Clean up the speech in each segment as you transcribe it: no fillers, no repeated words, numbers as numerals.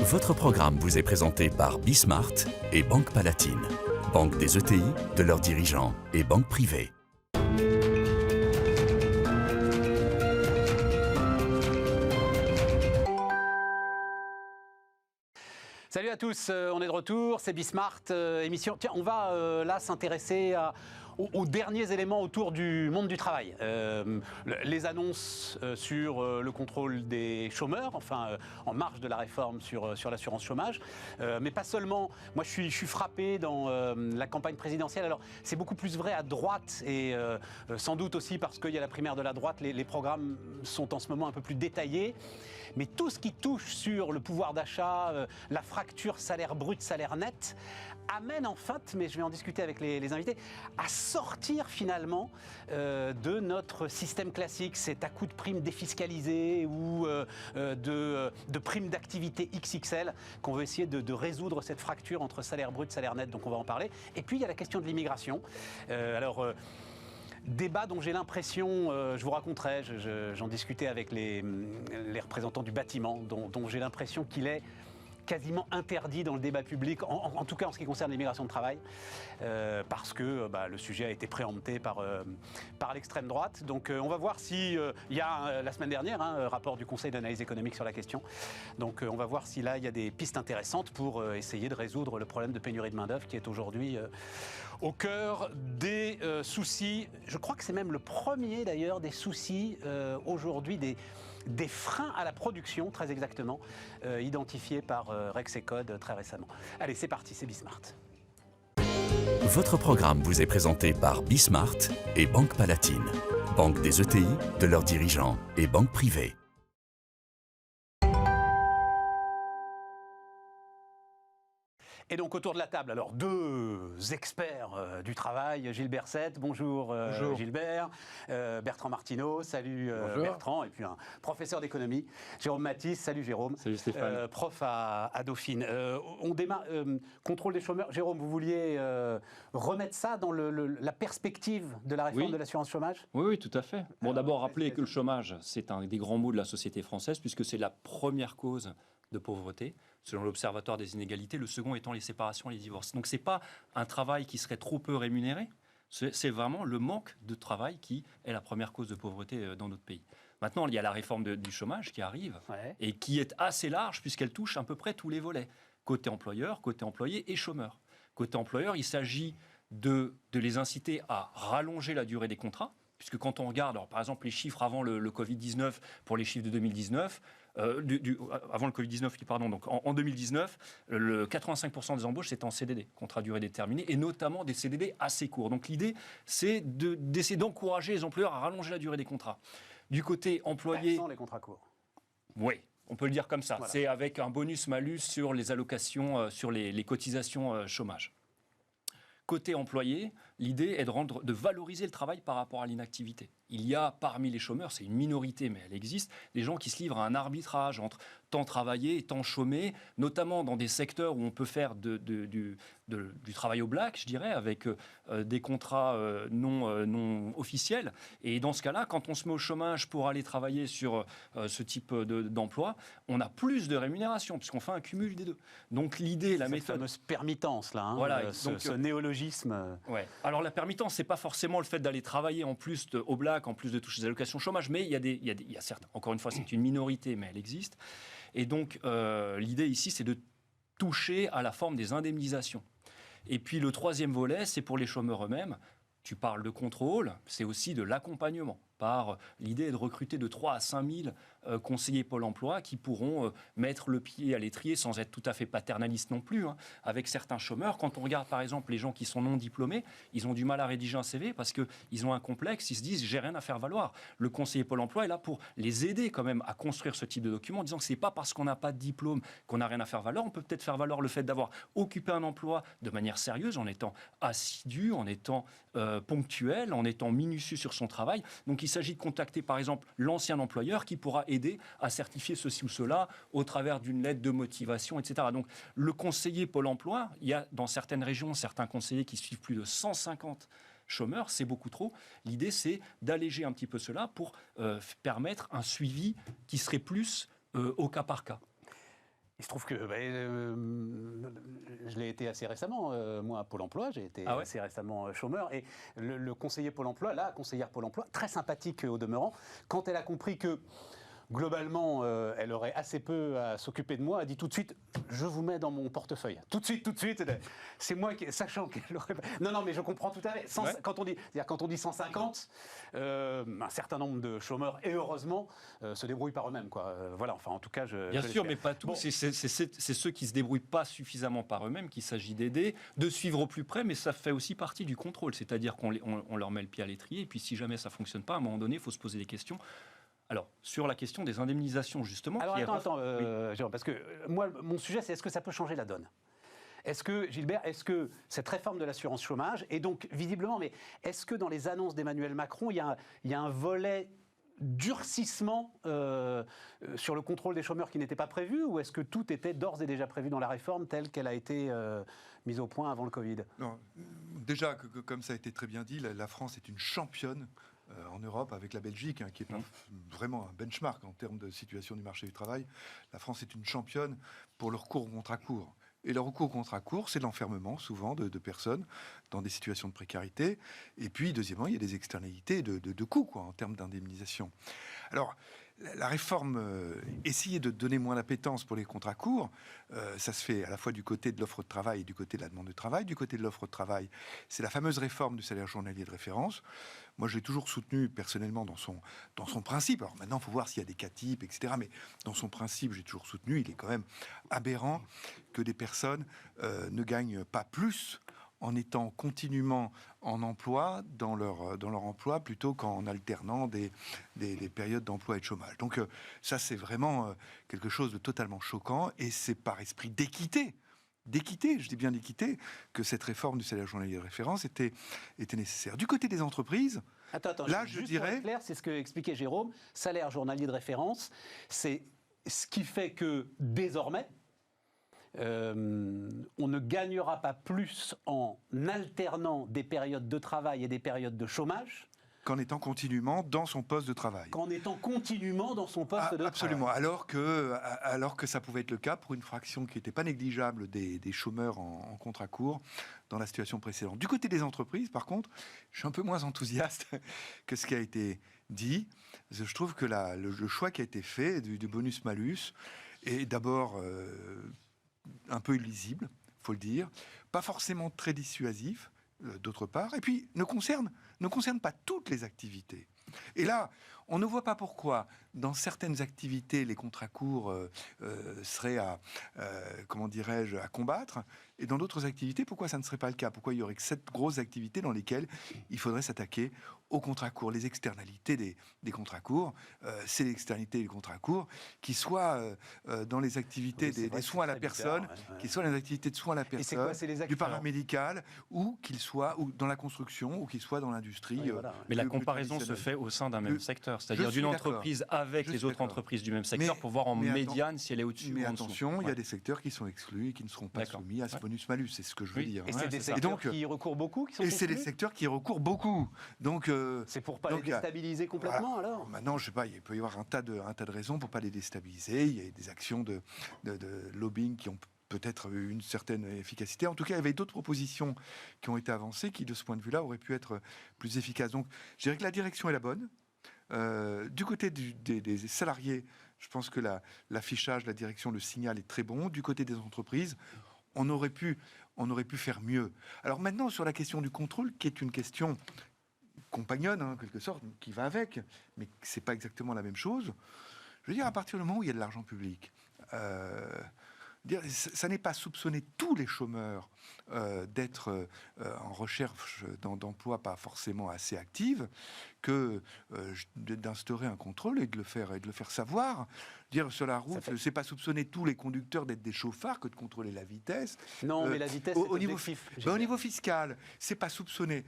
Votre programme vous est présenté par Bismart et Banque Palatine, banque des ETI, de leurs dirigeants et banque privée. Salut à tous, on est de retour, c'est Bismart, émission. Tiens, on va là s'intéresser aux derniers éléments autour du monde du travail. Les annonces sur le contrôle des chômeurs, enfin en marge de la réforme sur l'assurance chômage. Mais pas seulement, moi je suis frappé dans la campagne présidentielle. Alors c'est beaucoup plus vrai à droite et sans doute aussi parce qu'il y a la primaire de la droite, les programmes sont en ce moment un peu plus détaillés. Mais tout ce qui touche sur le pouvoir d'achat, la fracture salaire brut, salaire net, amène en fait, mais je vais en discuter avec les invités, à sortir finalement de notre système classique, c'est à coup de primes défiscalisées ou de primes d'activité XXL qu'on veut essayer de résoudre cette fracture entre salaire brut, salaire net, donc on va en parler. Et puis il y a la question de l'immigration. Débat dont j'ai l'impression, je vous raconterai, j'en discutais avec les représentants du bâtiment, dont j'ai l'impression qu'il est quasiment interdit dans le débat public, en tout cas en ce qui concerne l'immigration de travail, parce que le sujet a été préempté par l'extrême droite. Donc on va voir si, il y a la semaine dernière un rapport du Conseil d'analyse économique sur la question. Donc on va voir si là il y a des pistes intéressantes pour essayer de résoudre le problème de pénurie de main-d'œuvre qui est aujourd'hui au cœur des soucis. Je crois que c'est même le premier d'ailleurs des soucis aujourd'hui, des freins à la production, très exactement, identifiés par Rexecode très récemment. Allez, c'est parti, c'est Bismart. Votre programme vous est présenté par Bismart et Banque Palatine, banque des ETI, de leurs dirigeants et banque privée. Et donc autour de la table, alors deux experts du travail, Gilles Berset, bonjour, bonjour. Gilbert, Bertrand Martineau, salut Bertrand, et puis un professeur d'économie, Jérôme Mathis, salut Jérôme, salut Stéphane, prof à Dauphine. On démarre, contrôle des chômeurs, Jérôme, vous vouliez remettre ça dans la perspective de la réforme de l'assurance chômage ? Oui, tout à fait. Bon, d'abord rappeler que le chômage, c'est un des grands mots de la société française, puisque c'est la première cause de pauvreté, selon l'Observatoire des inégalités, le second étant les séparations et les divorces. Donc ce n'est pas un travail qui serait trop peu rémunéré, c'est vraiment le manque de travail qui est la première cause de pauvreté dans notre pays. Maintenant, il y a la réforme du chômage qui arrive et qui est assez large puisqu'elle touche à peu près tous les volets, côté employeur, côté employé et chômeur. Côté employeur, il s'agit de les inciter à rallonger la durée des contrats, puisque quand on regarde, alors, par exemple, les chiffres avant le Covid-19, pour les chiffres de 2019, avant le Covid-19, pardon, donc en 2019, le 85% des embauches, c'était en CDD, contrat à durée déterminée, et notamment des CDD assez courts. Donc l'idée, c'est d'essayer d'encourager les employeurs à rallonger la durée des contrats. Du côté employé... Sans les contrats courts. Oui. On peut le dire comme ça. Voilà. C'est avec un bonus-malus sur les allocations, sur les cotisations chômage. Côté employé, l'idée est de valoriser le travail par rapport à l'inactivité. Il y a parmi les chômeurs, c'est une minorité, mais elle existe, des gens qui se livrent à un arbitrage entre temps travaillé et temps chômé, notamment dans des secteurs où on peut faire du travail au black, je dirais, avec des contrats non officiels. Et dans ce cas-là, quand on se met au chômage pour aller travailler sur ce type d'emploi, on a plus de rémunération, puisqu'on fait un cumul des deux. Donc l'idée, la méthode... Cette fameuse permittence, là, voilà, ce néologisme. Ouais. Alors la permittence, c'est pas forcément le fait d'aller travailler en plus au black, en plus de toucher des allocations chômage, mais il y a certes, encore une fois, c'est une minorité, mais elle existe. Et donc l'idée ici, c'est de toucher à la forme des indemnisations. Et puis le troisième volet, c'est pour les chômeurs eux-mêmes. Tu parles de contrôle, c'est aussi de l'accompagnement. L'idée est de recruter de 3 à 5 000 conseillers Pôle emploi qui pourront mettre le pied à l'étrier sans être tout à fait paternaliste non plus, avec certains chômeurs. Quand on regarde par exemple les gens qui sont non diplômés, ils ont du mal à rédiger un CV parce qu'ils ont un complexe, ils se disent j'ai rien à faire valoir. Le conseiller Pôle emploi est là pour les aider quand même à construire ce type de document en disant que c'est pas parce qu'on n'a pas de diplôme qu'on n'a rien à faire valoir. On peut peut-être faire valoir le fait d'avoir occupé un emploi de manière sérieuse, en étant assidu, en étant ponctuel, en étant minutieux sur son travail. Donc il s'agit de contacter par exemple l'ancien employeur qui pourra aider à certifier ceci ou cela au travers d'une lettre de motivation, etc. Donc le conseiller Pôle emploi, il y a dans certaines régions certains conseillers qui suivent plus de 150 chômeurs, c'est beaucoup trop. L'idée, c'est d'alléger un petit peu cela pour permettre un suivi qui serait plus au cas par cas. Il se trouve que je l'ai été assez récemment, moi, à Pôle emploi. J'ai été assez récemment chômeur. Et le conseiller Pôle emploi, la conseillère Pôle emploi, très sympathique au demeurant, quand elle a compris que globalement, elle aurait assez peu à s'occuper de moi, a dit tout de suite, je vous mets dans mon portefeuille. Tout de suite. C'est moi qui, sachant qu'elle aurait... Non, mais je comprends tout à fait. Quand on dit 150, un certain nombre de chômeurs, et heureusement, se débrouillent par eux-mêmes, quoi. Voilà, enfin, en tout cas, Bien sûr, mais pas tous. Bon. C'est ceux qui se débrouillent pas suffisamment par eux-mêmes qu'il s'agit d'aider, de suivre au plus près, mais ça fait aussi partie du contrôle. C'est-à-dire qu'on leur met le pied à l'étrier, et puis si jamais ça fonctionne pas, à un moment donné, il faut se poser des questions. Alors, sur la question des indemnisations, justement... Alors, attends, Jérôme, parce que moi, mon sujet, c'est est-ce que ça peut changer la donne ? Gilbert, est-ce que cette réforme de l'assurance chômage, et donc, visiblement, mais est-ce que dans les annonces d'Emmanuel Macron, il y a un volet durcissement sur le contrôle des chômeurs qui n'était pas prévu, ou est-ce que tout était d'ores et déjà prévu dans la réforme telle qu'elle a été mise au point avant le Covid ? Non, déjà, comme ça a été très bien dit, la France est une championne en Europe avec la Belgique, qui est vraiment un benchmark en termes de situation du marché du travail. La France est une championne pour le recours au contrat court. Et le recours au contrat court, c'est l'enfermement, souvent, de personnes dans des situations de précarité. Et puis, deuxièmement, il y a des externalités de coûts, en termes d'indemnisation. Alors, la réforme, essayer de donner moins d'appétence pour les contrats courts, ça se fait à la fois du côté de l'offre de travail et du côté de la demande de travail. Du côté de l'offre de travail, c'est la fameuse réforme du salaire journalier de référence. Moi, je l'ai toujours soutenu personnellement dans son principe. Alors maintenant, il faut voir s'il y a des cas types, etc. Mais dans son principe, j'ai toujours soutenu. Il est quand même aberrant que des personnes ne gagnent pas plus en étant continuellement en emploi dans leur emploi plutôt qu'en alternant des périodes d'emploi et de chômage. Donc ça, c'est vraiment quelque chose de totalement choquant, et c'est par esprit d'équité, je dis bien d'équité, que cette réforme du salaire journalier de référence était nécessaire. Du côté des entreprises, attends, là, je dirais... Pour être clair, c'est ce que expliquait Jérôme, salaire journalier de référence, c'est ce qui fait que désormais, on ne gagnera pas plus en alternant des périodes de travail et des périodes de chômage qu'en étant continuellement dans son poste de travail. Absolument. Absolument. Alors que ça pouvait être le cas pour une fraction qui n'était pas négligeable des chômeurs en contrat court dans la situation précédente. Du côté des entreprises, par contre, je suis un peu moins enthousiaste que ce qui a été dit. Je trouve que le choix qui a été fait du bonus-malus est d'abord... un peu illisible, il faut le dire, pas forcément très dissuasif, d'autre part, et puis ne concerne pas toutes les activités. Et là, on ne voit pas pourquoi, dans certaines activités, les contrats courts seraient à combattre, et dans d'autres activités, pourquoi ça ne serait pas le cas ? Pourquoi il y aurait que 7 grosses activités dans lesquelles il faudrait s'attaquer aux contrats courts ? Les externalités des contrats courts, c'est l'externalité des contrats courts, qui soient dans les activités des soins à la personne, qui soient dans les activités de soins à la personne, du paramédical, ou qu'ils soient dans la construction, ou qu'ils soient dans l'industrie. Oui, voilà. Mais la comparaison se fait au sein d'un même secteur, c'est-à-dire d'une entreprise avec les autres entreprises du même secteur, pour voir en médiane si elle est au-dessus ou en dessous. Mais attention, il y a des secteurs qui sont exclus et qui ne seront pas soumis à ce bonus-malus, c'est ce que je veux dire. Et c'est des secteurs qui y recourent beaucoup, qui sont exclus ? Et c'est des secteurs qui y recourent beaucoup. Donc, c'est pour pas les déstabiliser complètement, alors ? Maintenant, je sais pas, il peut y avoir un tas de raisons pour pas les déstabiliser. Il y a des actions de lobbying qui ont peut-être une certaine efficacité. En tout cas, il y avait d'autres propositions qui ont été avancées qui, de ce point de vue-là, auraient pu être plus efficaces. Donc, je dirais que la direction est la bonne. Du côté des salariés, je pense que l'affichage, la direction, le signal est très bon. Du côté des entreprises, on aurait pu faire mieux. Alors maintenant, sur la question du contrôle, qui est une question compagnonne, en quelque sorte, qui va avec, mais c'est pas exactement la même chose. Je veux dire, à partir du moment où il y a de l'argent public, ça n'est pas soupçonner tous les chômeurs d'être en recherche d'emploi pas forcément assez active que d'instaurer un contrôle et de le faire savoir. Dire sur la route, c'est pas soupçonner tous les conducteurs d'être des chauffards que de contrôler la vitesse. Non, mais la vitesse, c'est objectif. Au niveau fiscal, c'est pas soupçonner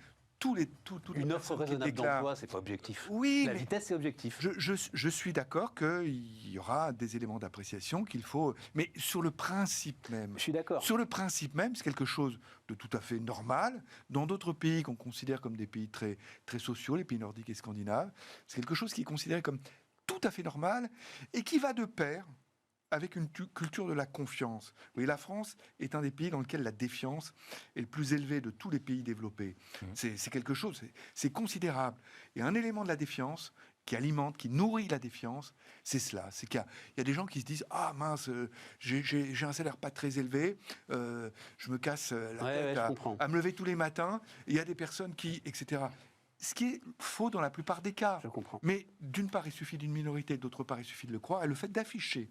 une offre raisonnable d'emploi, c'est pas objectif. Oui, la vitesse, c'est objectif. Je suis d'accord qu'il y aura des éléments d'appréciation qu'il faut... Mais sur le principe même... Je suis d'accord. Sur le principe même, c'est quelque chose de tout à fait normal. Dans d'autres pays qu'on considère comme des pays très, très sociaux, les pays nordiques et scandinaves, c'est quelque chose qui est considéré comme tout à fait normal et qui va de pair avec une culture de la confiance. Vous voyez, la France est un des pays dans lequel la défiance est le plus élevé de tous les pays développés. C'est quelque chose, c'est considérable. Et un élément de la défiance qui alimente, qui nourrit la défiance, c'est cela. C'est qu'il y a des gens qui se disent « Ah mince, j'ai un salaire pas très élevé, je me casse la tête à me lever tous les matins. » Il y a des personnes qui, etc. Ce qui est faux dans la plupart des cas. Je comprends. Mais d'une part, il suffit d'une minorité, d'autre part, il suffit de le croire. Et le fait d'afficher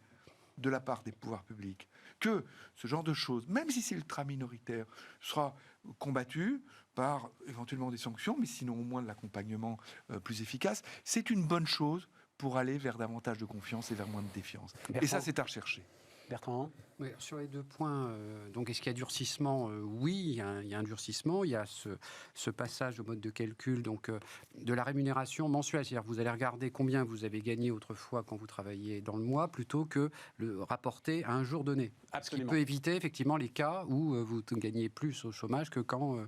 de la part des pouvoirs publics que ce genre de choses, même si c'est ultra-minoritaire, sera combattu par éventuellement des sanctions, mais sinon au moins de l'accompagnement plus efficace, c'est une bonne chose pour aller vers davantage de confiance et vers moins de défiance. Bertrand. Et ça, c'est à rechercher. Bertrand? Oui, sur les 2 points, donc est-ce qu'il y a durcissement? Oui, il y a un durcissement. Il y a ce passage au mode de calcul donc, de la rémunération mensuelle. C'est-à-dire vous allez regarder combien vous avez gagné autrefois quand vous travailliez dans le mois plutôt que le rapporter à un jour donné. Absolument. Ce qui peut éviter effectivement les cas où vous gagnez plus au chômage que quand vous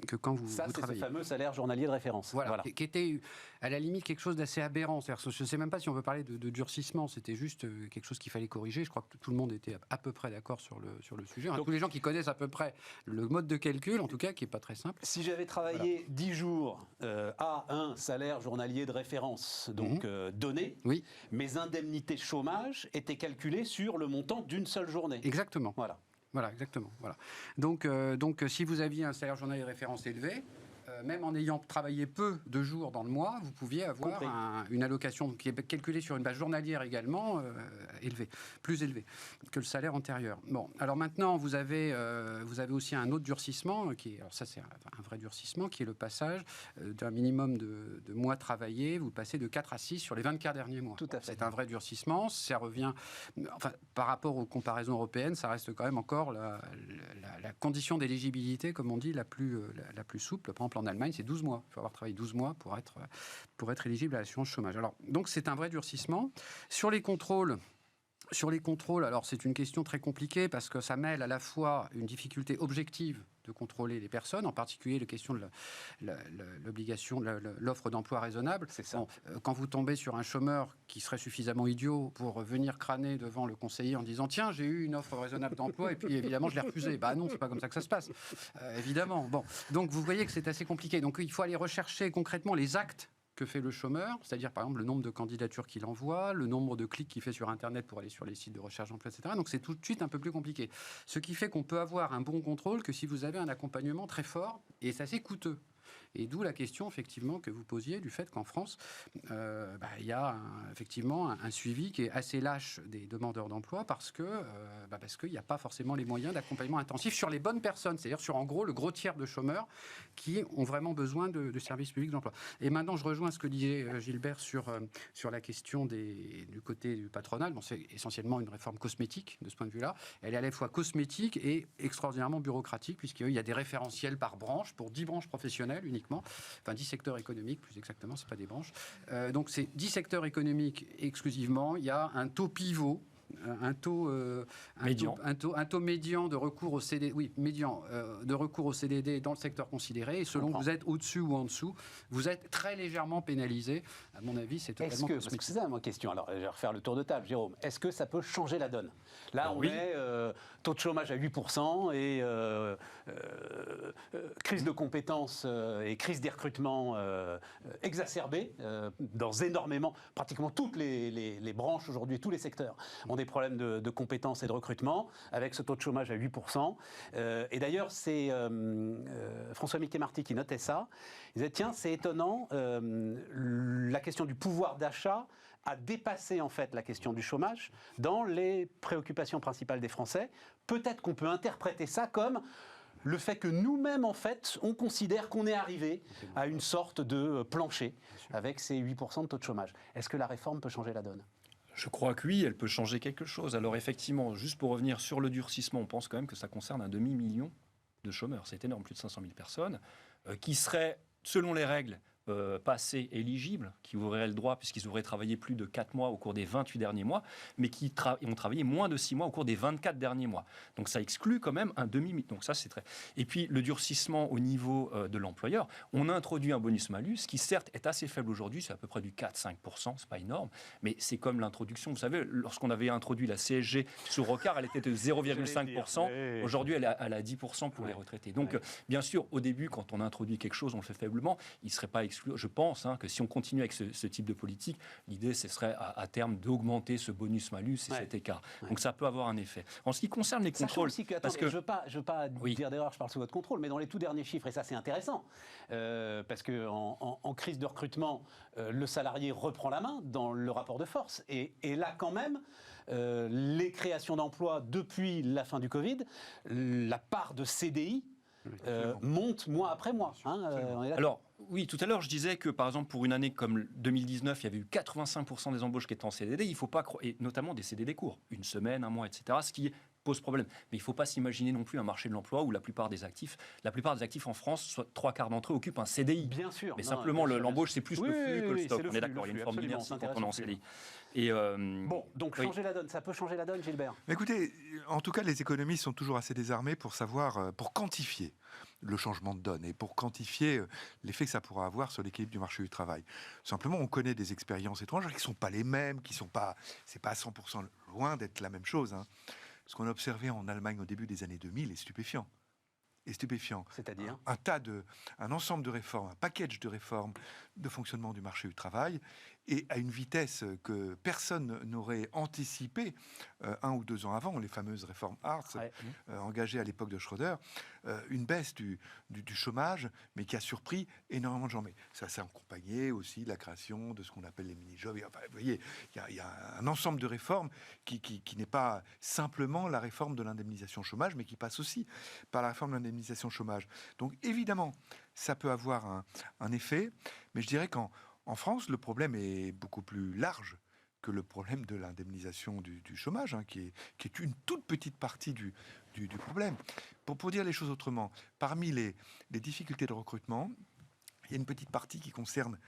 travaillez. Ça, c'est ce fameux salaire journalier de référence. Voilà. Qui était à la limite quelque chose d'assez aberrant. C'est-à-dire, je ne sais même pas si on peut parler de durcissement. C'était juste quelque chose qu'il fallait corriger. Je crois que tout le monde était à peu près d'accord sur le sujet. Donc, tous les gens qui connaissent à peu près le mode de calcul, en tout cas, qui n'est pas très simple. Si j'avais travaillé 10 jours à un salaire journalier de référence, donc donné, Oui. mes indemnités chômage étaient calculées sur le montant d'une seule journée. Exactement. Voilà, exactement. Voilà. Donc, si vous aviez un salaire journalier de référence élevé, même en ayant travaillé peu de jours dans le mois, vous pouviez avoir une allocation qui est calculée sur une base journalière également plus élevée que le salaire antérieur. Bon, alors maintenant, vous avez aussi un autre durcissement, alors ça c'est un vrai durcissement, qui est le passage d'un minimum de mois travaillés, vous passez de 4 à 6 sur les 24 derniers mois. Tout à fait. C'est un vrai durcissement, ça revient, par rapport aux comparaisons européennes, ça reste quand même encore la condition d'éligibilité, comme on dit, la plus souple. Par exemple, en Allemagne, c'est 12 mois. Il faut avoir travaillé 12 mois pour être éligible à l'assurance chômage. Alors, donc, c'est un vrai durcissement. Sur les contrôles, alors c'est une question très compliquée parce que ça mêle à la fois une difficulté objective de contrôler les personnes, en particulier la question de l'obligation, l'offre d'emploi raisonnable. C'est ça. Bon, quand vous tombez sur un chômeur qui serait suffisamment idiot pour venir crâner devant le conseiller en disant « Tiens, j'ai eu une offre raisonnable d'emploi et puis évidemment je l'ai refusée ». Bah non, c'est pas comme ça que ça se passe, évidemment. Bon, donc vous voyez que c'est assez compliqué. Donc il faut aller rechercher concrètement les actes que fait le chômeur, c'est-à-dire par exemple le nombre de candidatures qu'il envoie, le nombre de clics qu'il fait sur Internet pour aller sur les sites de recherche d'emploi, etc. Donc c'est tout de suite un peu plus compliqué. Ce qui fait qu'on peut avoir un bon contrôle que si vous avez un accompagnement très fort, et c'est assez coûteux. Et d'où la question, effectivement, que vous posiez du fait qu'en France, il y a effectivement un suivi qui est assez lâche des demandeurs d'emploi parce qu'il n'y a pas forcément les moyens d'accompagnement intensif sur les bonnes personnes, c'est-à-dire sur, en gros, le gros tiers de chômeurs qui ont vraiment besoin de services publics d'emploi. Et maintenant, je rejoins ce que disait Gilbert sur la question du côté du patronal. Bon, c'est essentiellement une réforme cosmétique de ce point de vue-là. Elle est à la fois cosmétique et extraordinairement bureaucratique, puisqu'il y a des référentiels par branche, pour 10 branches professionnelles uniquement, enfin 10 secteurs économiques plus exactement, c'est pas des branches. Donc c'est 10 secteurs économiques exclusivement, il y a un taux pivot, un taux médian de recours au CDD, de recours au CDD dans le secteur considéré, et selon que vous êtes au-dessus ou en dessous, vous êtes très légèrement pénalisé. À mon avis, c'est totalement cosmétique. Parce que c'est ça ma question. Alors, je vais refaire le tour de table, Jérôme. Est-ce que ça peut changer la donne? Là, on est taux de chômage à 8% et crise de compétences et crise des recrutements exacerbée dans énormément, pratiquement toutes les branches aujourd'hui, tous les secteurs ont des problèmes de compétences et de recrutement, avec ce taux de chômage à 8%. Et d'ailleurs, c'est François Mickey-Marty qui notait ça. Il disait, tiens, c'est étonnant, la question du pouvoir d'achat a dépassé en fait la question du chômage dans les préoccupations principales des Français. Peut-être qu'on peut interpréter ça comme le fait que nous-mêmes, en fait, on considère qu'on est arrivé à une sorte de plancher avec ces 8% de taux de chômage. Est-ce que la réforme peut changer la donne ? Je crois que oui, elle peut changer quelque chose. Alors effectivement, juste pour revenir sur le durcissement, on pense quand même que ça concerne un demi-million de chômeurs. C'est énorme, plus de 500 000 personnes, qui seraient, selon les règles, passés éligibles, qui auraient le droit, puisqu'ils auraient travaillé plus de 4 mois au cours des 28 derniers mois, mais qui ont travaillé moins de 6 mois au cours des 24 derniers mois. Donc ça exclut quand même un demi. Donc ça, c'est très... Et puis le durcissement au niveau de l'employeur, on a introduit un bonus-malus qui certes est assez faible aujourd'hui, c'est à peu près du 4-5%, c'est pas énorme, mais c'est comme l'introduction. Vous savez, lorsqu'on avait introduit la CSG sur Rocard, elle était de 0,5%. Aujourd'hui, elle est à 10% pour les retraités. Donc bien sûr, au début, quand on a introduit quelque chose, on le fait faiblement. Il ne serait pas exclu. Je pense que si on continue avec ce type de politique, l'idée, ce serait à terme d'augmenter ce bonus-malus et cet écart. Donc ça peut avoir un effet. En ce qui concerne les contrôles... Aussi que, attendez, je ne veux pas dire d'erreur, je parle sous votre contrôle, mais dans les tout derniers chiffres, et ça c'est intéressant, parce qu'en crise de recrutement, le salarié reprend la main dans le rapport de force. Et là quand même, les créations d'emplois depuis la fin du Covid, la part de CDI monte mois après mois. Alors, oui, tout à l'heure, je disais que, par exemple, pour une année comme 2019, il y avait eu 85% des embauches qui étaient en CDD. Il ne faut pas et notamment des CDD courts, une semaine, un mois, etc., ce qui pose problème. Mais il ne faut pas s'imaginer non plus un marché de l'emploi où la plupart des actifs en France, soit 3/4 d'entre eux occupent un CDI. Bien sûr. Mais simplement, l'embauche, c'est plus le flux que le stock. On est d'accord, il y a une forme d'inertie quand on est en CDI. Et bon, donc changer la donne, ça peut changer la donne, Gilbert. Mais écoutez, en tout cas, les économistes sont toujours assez désarmés pour savoir, pour quantifier le changement de donne et pour quantifier l'effet que ça pourra avoir sur l'équilibre du marché du travail. Simplement, on connaît des expériences étrangères qui ne sont pas les mêmes, c'est pas à 100% loin d'être la même chose. Ce qu'on a observé en Allemagne au début des années 2000 est stupéfiant. C'est-à-dire un ensemble de réformes, un package de réformes de fonctionnement du marché du travail, et à une vitesse que personne n'aurait anticipé 1 ou 2 ans avant, les fameuses réformes Hartz, engagées à l'époque de Schröder, une baisse du chômage, mais qui a surpris énormément de gens. Mais ça s'est accompagné aussi de la création de ce qu'on appelle les mini-jobs. Enfin, vous voyez, il y a un ensemble de réformes qui n'est pas simplement la réforme de l'indemnisation chômage, mais qui passe aussi par la réforme de l'indemnisation chômage. Donc évidemment, ça peut avoir un effet, mais je dirais qu'en France, le problème est beaucoup plus large que le problème de l'indemnisation du chômage, qui est une toute petite partie du problème. Pour dire les choses autrement, parmi les difficultés de recrutement, il y a une petite partie qui concerne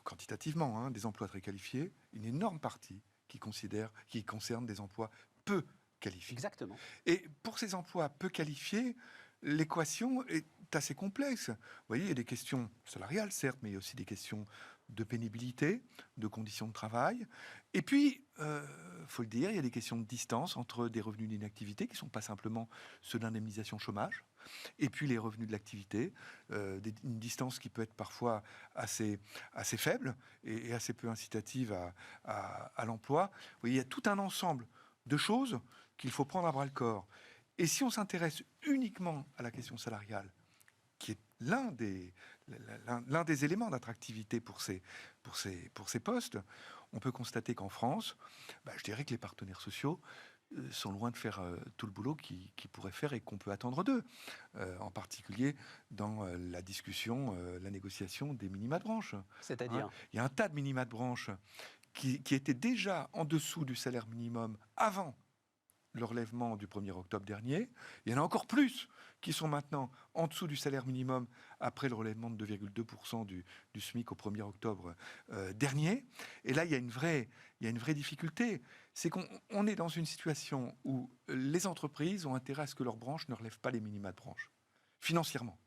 quantitativement des emplois très qualifiés, une énorme partie qui concerne des emplois peu qualifiés. Exactement. Et pour ces emplois peu qualifiés, l'équation est assez complexe. Vous voyez, il y a des questions salariales, certes, mais il y a aussi des questions de pénibilité, de conditions de travail. Et puis, faut le dire, il y a des questions de distance entre des revenus d'inactivité qui ne sont pas simplement ceux d'indemnisation chômage, et puis les revenus de l'activité, une distance qui peut être parfois assez faible et assez peu incitative à l'emploi. Vous voyez, il y a tout un ensemble de choses qu'il faut prendre à bras-le-corps. Et si on s'intéresse uniquement à la question salariale, qui est l'un des éléments d'attractivité pour ces postes, on peut constater qu'en France, je dirais que les partenaires sociaux sont loin de faire tout le boulot qu'ils pourraient faire et qu'on peut attendre d'eux, en particulier dans la discussion, la négociation des minima de branche. C'est-à-dire il y a un tas de minima de branche qui étaient déjà en dessous du salaire minimum avant le relèvement du 1er octobre dernier. Il y en a encore plus qui sont maintenant en dessous du salaire minimum après le relèvement de 2,2% du SMIC au 1er octobre dernier. Et là, il y a une vraie difficulté. C'est qu'on est dans une situation où les entreprises ont intérêt à ce que leur branche ne relève pas les minima de branche. Financièrement.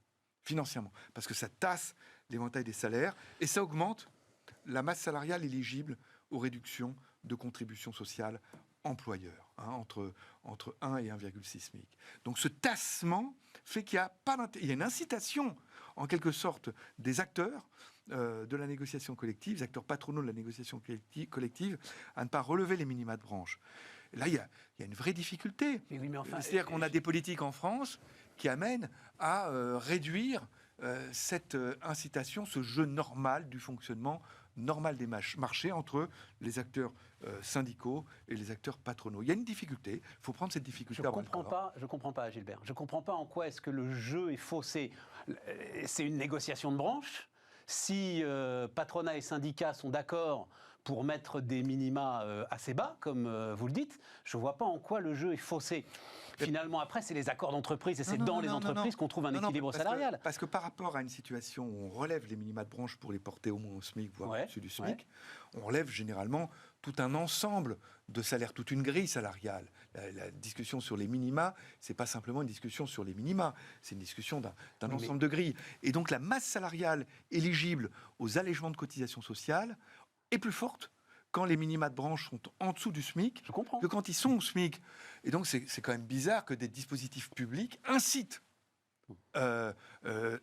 Parce que ça tasse l'éventail des salaires et ça augmente la masse salariale éligible aux réductions de contributions sociales employeurs, entre 1 et 1,6 SMIC. Donc ce tassement fait qu'il y a une incitation, en quelque sorte, des acteurs de la négociation collective, des acteurs patronaux de la négociation collective, à ne pas relever les minima de branche. Là, il y a une vraie difficulté. C'est-à-dire qu'on a des politiques en France qui amènent à réduire cette incitation, ce jeu normal du fonctionnement normal des marchés entre les acteurs syndicaux et les acteurs patronaux. Il y a une difficulté, il faut prendre cette difficulté à bras-le-corps. Je ne comprends pas, Gilbert. Je ne comprends pas en quoi est-ce que le jeu est faussé. C'est une négociation de branche. Si patronat et syndicats sont d'accord pour mettre des minima assez bas, comme vous le dites, je ne vois pas en quoi le jeu est faussé. Finalement, après, c'est les accords d'entreprise et c'est dans les entreprises qu'on trouve un équilibre salarial. Parce que par rapport à une situation où on relève les minima de branche pour les porter au moins au SMIC, voire au-dessus du SMIC, on relève généralement tout un ensemble de salaires, toute une grille salariale. La discussion sur les minima, c'est pas simplement une discussion sur les minima, c'est une discussion d'un ensemble de grilles. Et donc la masse salariale éligible aux allègements de cotisations sociales est plus forte quand les minima de branche sont en dessous du SMIC que quand ils sont au SMIC. Et donc c'est quand même bizarre que des dispositifs publics incitent,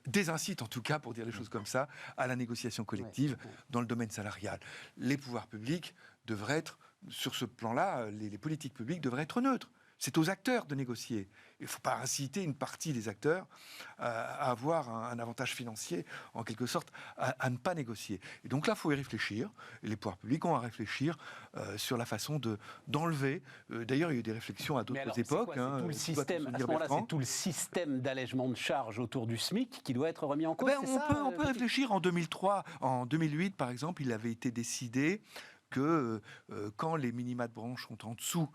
désincitent en tout cas, pour dire les choses comme ça, à la négociation collective dans le domaine salarial. Les pouvoirs publics devraient être, sur ce plan-là, les politiques publiques devraient être neutres. C'est aux acteurs de négocier. Il ne faut pas inciter une partie des acteurs à avoir un avantage financier, en quelque sorte, à ne pas négocier. Et donc là, il faut y réfléchir. Et les pouvoirs publics ont à réfléchir sur la façon d'enlever. D'ailleurs, il y a eu des réflexions à d'autres époques. C'est tout le système, à ce moment-là, c'est tout le système d'allègement de charges autour du SMIC qui doit être remis en cause. On peut réfléchir. En 2003, en 2008, par exemple, il avait été décidé que quand les minima de branche sont en dessous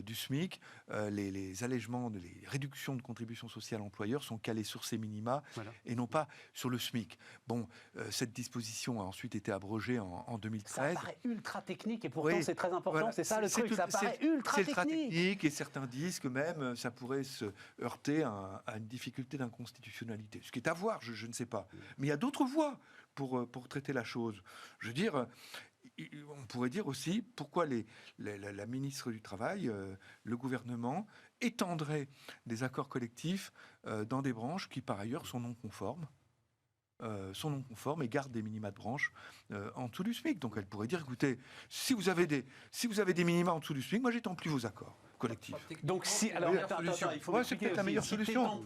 du SMIC, les allègements, les réductions de contributions sociales employeurs sont calés sur ces minima et non pas sur le SMIC. Bon, cette disposition a ensuite été abrogée en 2013. Ça paraît ultra technique et pourtant c'est très important, c'est ça le truc, ça paraît ultra technique. C'est ultra technique et certains disent que même ça pourrait se heurter à une difficulté d'inconstitutionnalité. Ce qui est à voir, je ne sais pas. Mais il y a d'autres voies pour traiter la chose. Je veux dire, on pourrait dire aussi pourquoi la ministre du Travail, le gouvernement, étendrait des accords collectifs dans des branches qui, par ailleurs, sont non conformes. Et gardent des minima de branche en dessous du SMIC. Donc elle pourrait dire, écoutez, si vous avez des minima en dessous du SMIC, moi j'étends plus vos accords collectifs. Donc si, alors il faut c'est peut-être la meilleure solution.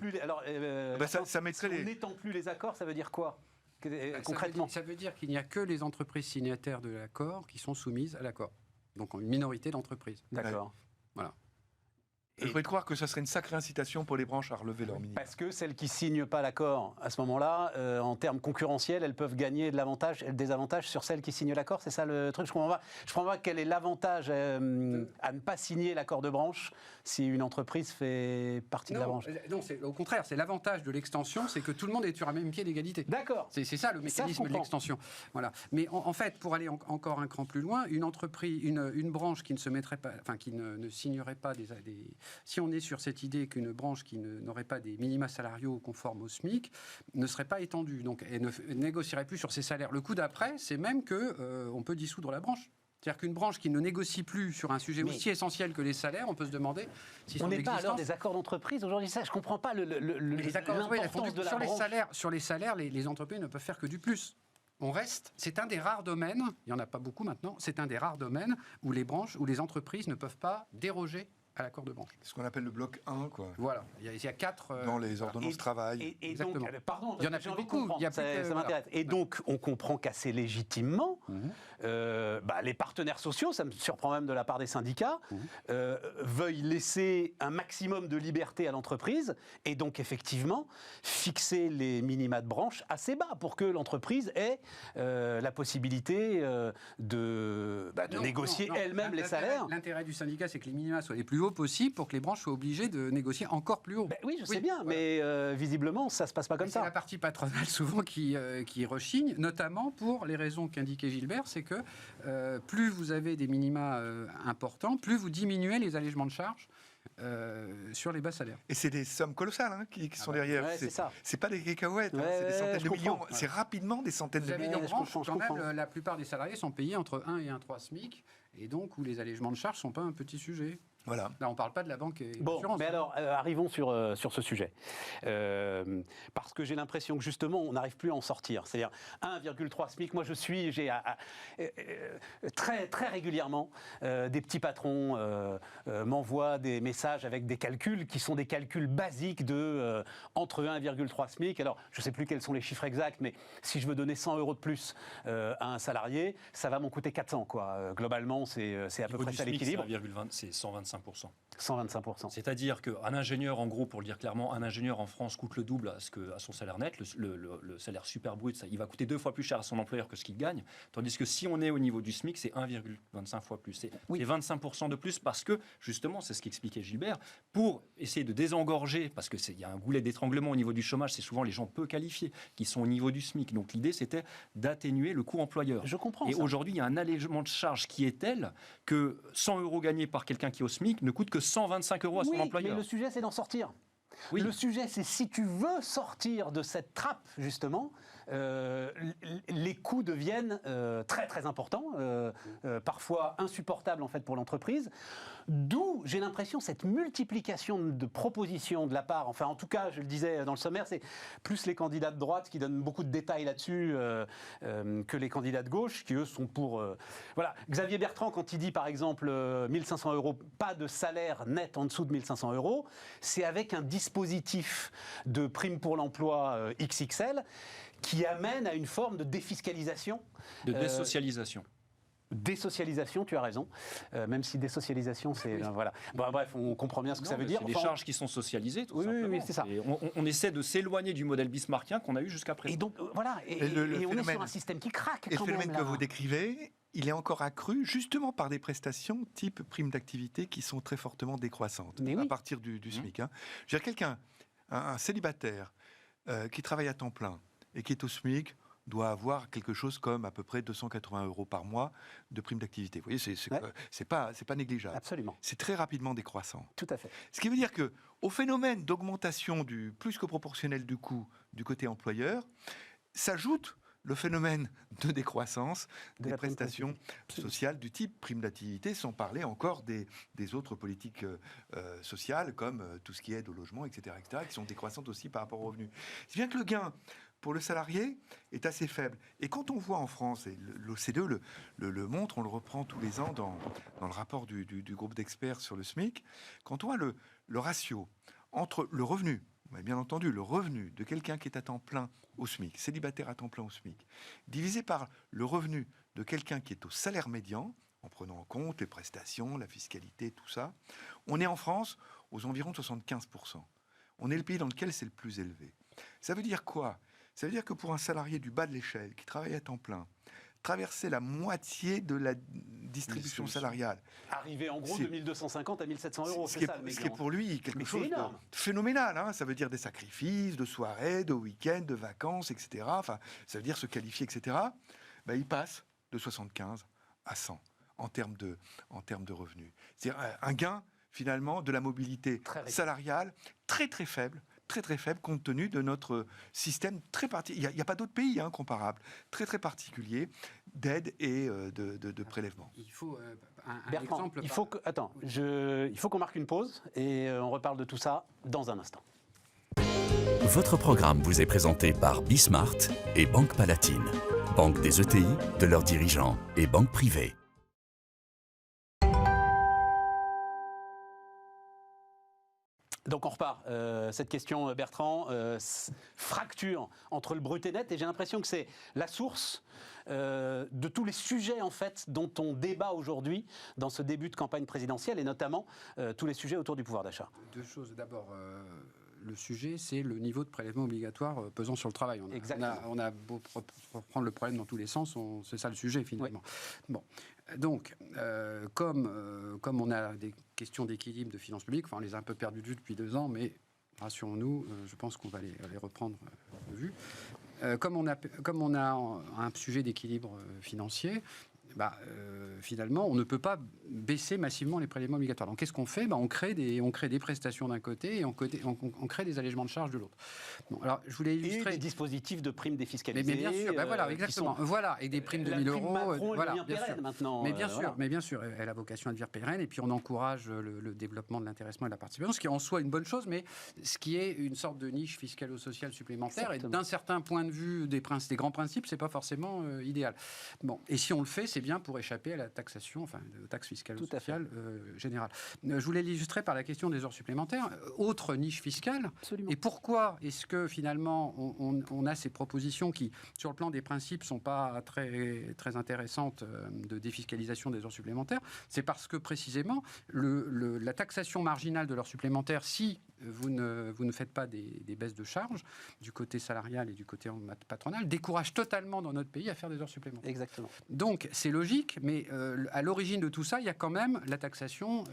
Ça mettrait on n'étend plus les accords, ça veut dire quoi concrètement? Ça veut dire qu'il n'y a que les entreprises signataires de l'accord qui sont soumises à l'accord. Donc une minorité d'entreprises. D'accord. Voilà. Je pourrais croire que ça serait une sacrée incitation pour les branches à relever leur minimum. Parce que celles qui ne signent pas l'accord, à ce moment-là, en termes concurrentiels, elles peuvent gagner de l'avantage et le désavantage sur celles qui signent l'accord. C'est ça le truc. Je ne comprends pas quel est l'avantage à ne pas signer l'accord de branche si une entreprise fait partie de la branche. Non, au contraire, c'est l'avantage de l'extension, c'est que tout le monde est sur un même pied d'égalité. D'accord. C'est ça le mécanisme de l'extension. Voilà. Mais en fait, pour aller encore un cran plus loin, une entreprise, une branche qui ne se mettrait pas, enfin qui ne signerait pas si on est sur cette idée qu'une branche qui n'aurait pas des minima salariaux conformes au SMIC ne serait pas étendue, donc elle ne négocierait plus sur ses salaires. Le coup d'après, c'est même qu'on peut dissoudre la branche. C'est-à-dire qu'une branche qui ne négocie plus sur un sujet aussi essentiel que les salaires, on peut se demander si on n'est pas à l'heure des accords d'entreprise aujourd'hui. Ça, je ne comprends pas l'importance de la branche. Sur les salaires, les entreprises ne peuvent faire que du plus. C'est un des rares domaines, il n'y en a pas beaucoup maintenant, c'est un des rares domaines où les branches, où les entreprises ne peuvent pas déroger à l'accord de branche. C'est ce qu'on appelle le bloc 1, quoi. Voilà, il y a 4... Dans les ordonnances travail. Et donc, pardon, il y en a plus beaucoup. Ça m'intéresse. Et donc, on comprend qu'assez légitimement, les partenaires sociaux, ça me surprend même de la part des syndicats, veuillent laisser un maximum de liberté à l'entreprise et donc, effectivement, fixer les minima de branche assez bas pour que l'entreprise ait la possibilité de négocier elle-même les salaires. L'intérêt du syndicat, c'est que les minima soient les plus hauts possible pour que les branches soient obligées de négocier encore plus haut. Oui, je sais bien, mais visiblement, ça ne se passe pas comme ça. C'est la partie patronale souvent qui rechigne, notamment pour les raisons qu'indiquait Gilbert, c'est que plus vous avez des minima importants, plus vous diminuez les allègements de charges sur les bas salaires. Et c'est des sommes colossales qui sont derrière. Ouais, c'est pas des cacahuètes, c'est des centaines de millions. C'est rapidement des centaines de millions. La plupart des salariés sont payés entre 1 et 1,3 SMIC, et donc où les allègements de charges ne sont pas un petit sujet. Voilà. Là, on ne parle pas de la banque et bon, l'assurance. Mais alors, arrivons sur ce sujet. Parce que j'ai l'impression que justement, on n'arrive plus à en sortir. C'est-à-dire 1,3 SMIC. Moi, j'ai très, très régulièrement, des petits patrons m'envoient des messages avec des calculs qui sont des calculs basiques de entre 1,3 SMIC. Alors, je ne sais plus quels sont les chiffres exacts, mais si je veux donner 100 € de plus à un salarié, ça va m'en coûter 400. Globalement, c'est à peu près ça l'équilibre. C'est 125 125%. 125%. C'est-à-dire qu'un ingénieur, en gros, pour le dire clairement, un ingénieur en France coûte le double à son salaire net. Le salaire super brut, il va coûter 2 fois plus cher à son employeur que ce qu'il gagne. Tandis que si on est au niveau du SMIC, c'est 1,25 fois plus. C'est 25% de plus parce que, justement, c'est ce qu'expliquait Gilbert, pour essayer de désengorger, parce qu'il y a un goulet d'étranglement au niveau du chômage, c'est souvent les gens peu qualifiés qui sont au niveau du SMIC. Donc l'idée, c'était d'atténuer le coût employeur. Je comprends. Et aujourd'hui, il y a un allègement de charge qui est tel que 100 € gagnés par quelqu'un qui est au SMIC ne coûte que 125 € à son employeur. Mais le sujet, c'est d'en sortir. Oui. Le sujet, c'est si tu veux sortir de cette trappe, justement, les coûts deviennent très très importants, parfois insupportables en fait pour l'entreprise. D'où, j'ai l'impression, cette multiplication de propositions de la part, enfin en tout cas, je le disais dans le sommaire, c'est plus les candidats de droite qui donnent beaucoup de détails là-dessus que les candidats de gauche, qui eux sont pour... Voilà, Xavier Bertrand, quand il dit par exemple 1500 €, pas de salaire net en dessous de 1500 €, c'est avec un dispositif de prime pour l'emploi XXL qui amène à une forme de défiscalisation. De désocialisation. Désocialisation, tu as raison. Même si désocialisation, c'est... voilà. Bon, bref, on comprend bien ce que ça veut dire. C'est des charges qui sont socialisées, tout oui, simplement. Oui, c'est ça. Et on essaie de s'éloigner du modèle bismarckien qu'on a eu jusqu'à présent. Et donc, voilà. Et on est sur un système qui craque. Et le phénomène que vous décrivez, il est encore accru justement par des prestations type prime d'activité qui sont très fortement décroissantes à partir du SMIC. Hein. Je veux dire, quelqu'un, un célibataire qui travaille à temps plein et qui est au SMIC, doit avoir quelque chose comme à peu près 280 € par mois de prime d'activité. Vous voyez, c'est pas négligeable. Absolument. C'est très rapidement décroissant. Tout à fait. Ce qui veut dire que au phénomène d'augmentation du plus que proportionnel du coût du côté employeur, s'ajoute le phénomène de décroissance des prestations sociales du type prime d'activité, sans parler encore des autres politiques sociales, comme tout ce qui est aide au logement, etc., qui sont décroissantes aussi par rapport aux revenus. C'est bien que le gain pour le salarié est assez faible. Et quand on voit en France, et l'OCDE le montre, on le reprend tous les ans dans le rapport du groupe d'experts sur le SMIC, quand on voit le ratio entre le revenu, bien entendu, le revenu de quelqu'un qui est à temps plein au SMIC, célibataire à temps plein au SMIC, divisé par le revenu de quelqu'un qui est au salaire médian, en prenant en compte les prestations, la fiscalité, tout ça, on est en France aux environs de 75%. On est le pays dans lequel c'est le plus élevé. Ça veut dire quoi ? Ça veut dire que pour un salarié du bas de l'échelle qui travaille à temps plein, traverser la moitié de la distribution salariale. Arriver en gros de 1250 à 1700 €, ce qui est pour lui quelque chose de phénoménal. Hein. Ça veut dire des sacrifices, de soirées, de week-ends, de vacances, etc. Enfin, ça veut dire se qualifier, etc. Ben, il passe de 75 à 100 en termes de revenus. C'est un gain, finalement, de la mobilité salariale très, très faible. Très très faible compte tenu de notre système très particulier. Il n'y a pas d'autres pays comparables, très très particulier d'aide et de prélèvement. Il faut un Bertrand, exemple. Il faut qu'on marque une pause et on reparle de tout ça dans un instant. Votre programme vous est présenté par Bismart et Banque Palatine, banque des ETI, de leurs dirigeants et banque privée. Donc on repart. Cette question, Bertrand, fracture entre le brut et net, et j'ai l'impression que c'est la source de tous les sujets en fait dont on débat aujourd'hui dans ce début de campagne présidentielle, et notamment tous les sujets autour du pouvoir d'achat. Deux choses. D'abord, le sujet, c'est le niveau de prélèvement obligatoire pesant sur le travail. On a beau prendre le problème dans tous les sens, c'est ça le sujet finalement. Oui. Bon. Donc, comme on a des questions d'équilibre de finances publiques, on les a un peu perdues de vue depuis 2 ans, mais rassurons-nous, je pense qu'on va les reprendre de vue. Comme on a un sujet d'équilibre financier, finalement, on ne peut pas baisser massivement les prélèvements obligatoires. Donc, qu'est-ce qu'on fait ? On crée des prestations d'un côté et on crée des allègements de charges de l'autre. Bon, alors, je voulais illustrer... Et des dispositifs de primes défiscalisées. Mais bien sûr, voilà, exactement. Voilà, et des primes de 1000 €. Voilà, bien sûr. Maintenant, mais bien sûr, elle a vocation à devenir pérenne. Et puis, on encourage le développement de l'intéressement et de la participation, ce qui est en soi une bonne chose, mais ce qui est une sorte de niche fiscalo-sociale supplémentaire. Exactement. Et d'un certain point de vue des grands principes, c'est pas forcément idéal. Bon, et si on le fait, c'est c'est bien pour échapper à la taxation, enfin, aux taxes fiscales ou Tout à fait. sociales générales. Je voulais l'illustrer par la question des heures supplémentaires. Autre niche fiscale. Absolument. Et pourquoi est-ce que finalement on a ces propositions qui, sur le plan des principes, sont pas très, très intéressantes de défiscalisation des heures supplémentaires? C'est parce que précisément la taxation marginale de l'heure supplémentaire, si vous ne faites pas des baisses de charges du côté salarial et du côté patronal, décourage totalement dans notre pays à faire des heures supplémentaires. Exactement. Donc c'est logique, mais à l'origine de tout ça, il y a quand même la taxation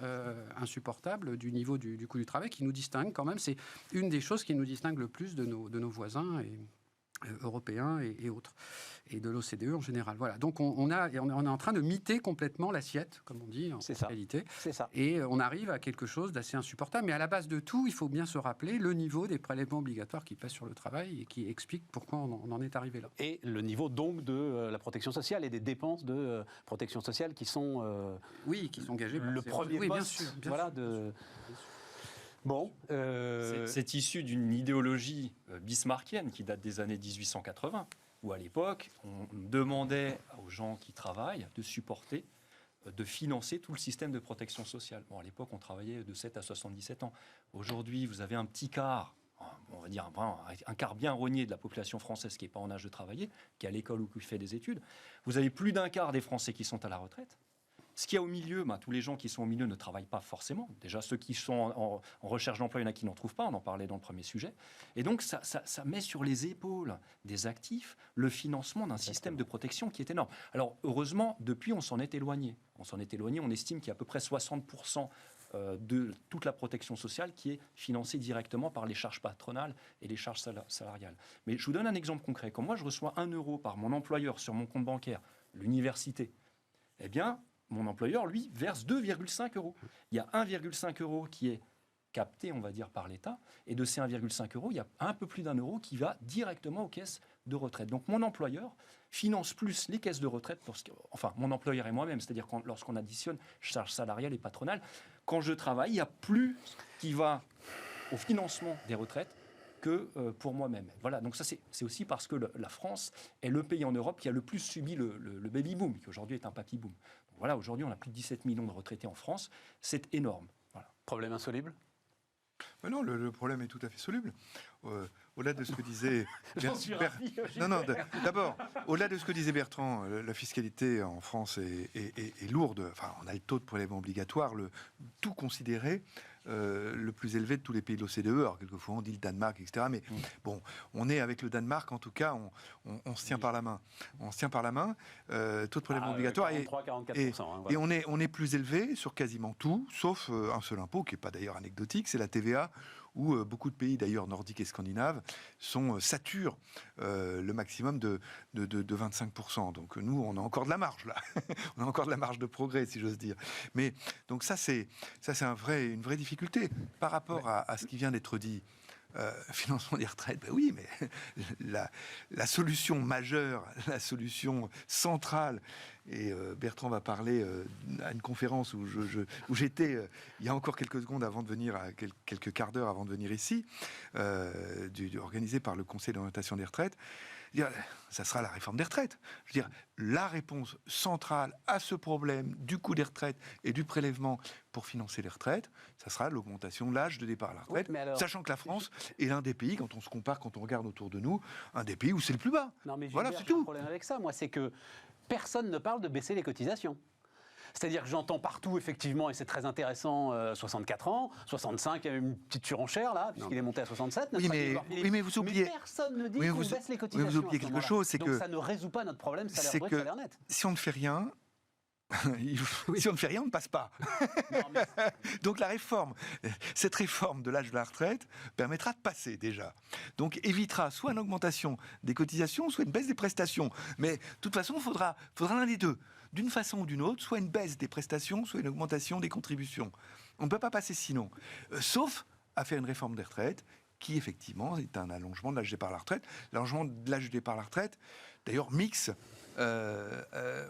insupportable du niveau du coût du travail qui nous distingue quand même. C'est une des choses qui nous distingue le plus de nos voisins européens et autres, et de l'OCDE en général. Voilà. Donc on est en train de miter complètement l'assiette, comme on dit en fiscalité. C'est ça. Et on arrive à quelque chose d'assez insupportable. Mais à la base de tout, il faut bien se rappeler le niveau des prélèvements obligatoires qui passent sur le travail et qui expliquent pourquoi on en est arrivé là. Et le niveau donc de la protection sociale et des dépenses de protection sociale qui sont oui, qui sont engagées par le ces- premier oui, bien poste, sûr, bien voilà, sûr, bien sûr. Bon, C'est issu d'une idéologie bismarckienne qui date des années 1880, où à l'époque, on demandait aux gens qui travaillent de supporter, de financer tout le système de protection sociale. Bon, à l'époque, on travaillait de 7 à 77 ans. Aujourd'hui, vous avez un petit quart, on va dire un quart bien rogné de la population française qui n'est pas en âge de travailler, qui est à l'école ou qui fait des études. Vous avez plus d'un quart des Français qui sont à la retraite. Ce qu'il y a au milieu, tous les gens qui sont au milieu ne travaillent pas forcément. Déjà, ceux qui sont en recherche d'emploi, il y en a qui n'en trouvent pas, on en parlait dans le premier sujet. Et donc, ça met sur les épaules des actifs le financement d'un système de protection qui est énorme. Alors, heureusement, depuis, on s'en est éloigné. On estime qu'il y a à peu près 60% de toute la protection sociale qui est financée directement par les charges patronales et les charges salariales. Mais je vous donne un exemple concret. Quand moi, je reçois 1 euro par mon employeur sur mon compte bancaire, l'université, eh bien, mon employeur, lui, verse 2,5 euros. Il y a 1,5 euros qui est capté, on va dire, par l'État. Et de ces 1,5 euros, il y a un peu plus d'1 euro qui va directement aux caisses de retraite. Donc, mon employeur finance plus les caisses de retraite, enfin, mon employeur et moi-même, c'est-à-dire lorsqu'on additionne charges salariales et patronales, quand je travaille, il y a plus qui va au financement des retraites que pour moi-même. Voilà, donc ça c'est aussi parce que la France est le pays en Europe qui a le plus subi le baby-boom, qui aujourd'hui est un papy-boom. Donc voilà, aujourd'hui on a plus de 17 millions de retraités en France, c'est énorme. Voilà. problème insoluble. Mais non, le problème est tout à fait soluble. Au-delà de ce que disait J'en suis ravi. d'abord, au-delà de ce que disait Bertrand, la fiscalité en France est lourde. Enfin, on a le taux de prélèvement obligatoire, tout considéré, le plus élevé de tous les pays de l'OCDE. Alors, quelquefois, on dit le Danemark, etc. Mais bon, on est avec le Danemark, en tout cas, on se tient par la main. On se tient par la main. Taux de prélèvement obligatoire. 43-44%. Et on est plus élevé sur quasiment tout, sauf un seul impôt, qui n'est pas d'ailleurs anecdotique, c'est la TVA, où beaucoup de pays, d'ailleurs nordiques et scandinaves, saturent le maximum de 25%. Donc nous, on a encore de la marge, là. On a encore de la marge de progrès, si j'ose dire. Mais donc ça, c'est une vraie difficulté. Par rapport à ce qui vient d'être dit, financement des retraites, ben oui, mais la solution majeure, la solution centrale, et Bertrand va parler à une conférence où j'étais il y a encore quelques secondes avant de venir, quelques quarts d'heure avant de venir ici, organisée par le Conseil d'orientation des retraites. Ça sera la réforme des retraites. Je veux dire, la réponse centrale à ce problème du coût des retraites et du prélèvement pour financer les retraites, ça sera l'augmentation de l'âge de départ à la retraite, Oui, sachant que la France est l'un des pays, quand on se compare, quand on regarde autour de nous, un des pays où c'est le plus bas. Non, mais voilà, Gilbert, c'est j'ai un tout. problème avec ça, moi, c'est que personne ne parle de baisser les cotisations. C'est-à-dire que j'entends partout, effectivement, et c'est très intéressant, 64 ans, 65, il y a une petite surenchère, là, puisqu'il est monté à 67. Oui, mais vous oubliez... Mais personne ne dit oui, qu'on vous- baisse les oui, cotisations. vous oubliez à ce quelque moment-là. chose, c'est Donc que- ça ne résout pas notre problème salaire c'est brut, que- salaire net. Si on ne fait rien... Si on ne fait rien, on ne passe pas. Non, mais Donc cette réforme de l'âge de la retraite permettra de passer déjà. Donc évitera soit une augmentation des cotisations, soit une baisse des prestations. Mais de toute façon, il faudra l'un des deux. D'une façon ou d'une autre, soit une baisse des prestations, soit une augmentation des contributions. On ne peut pas passer sinon. Sauf à faire une réforme des retraites qui, effectivement, est un allongement de l'âge de départ à la retraite. L'allongement de l'âge de départ à la retraite, d'ailleurs, mixe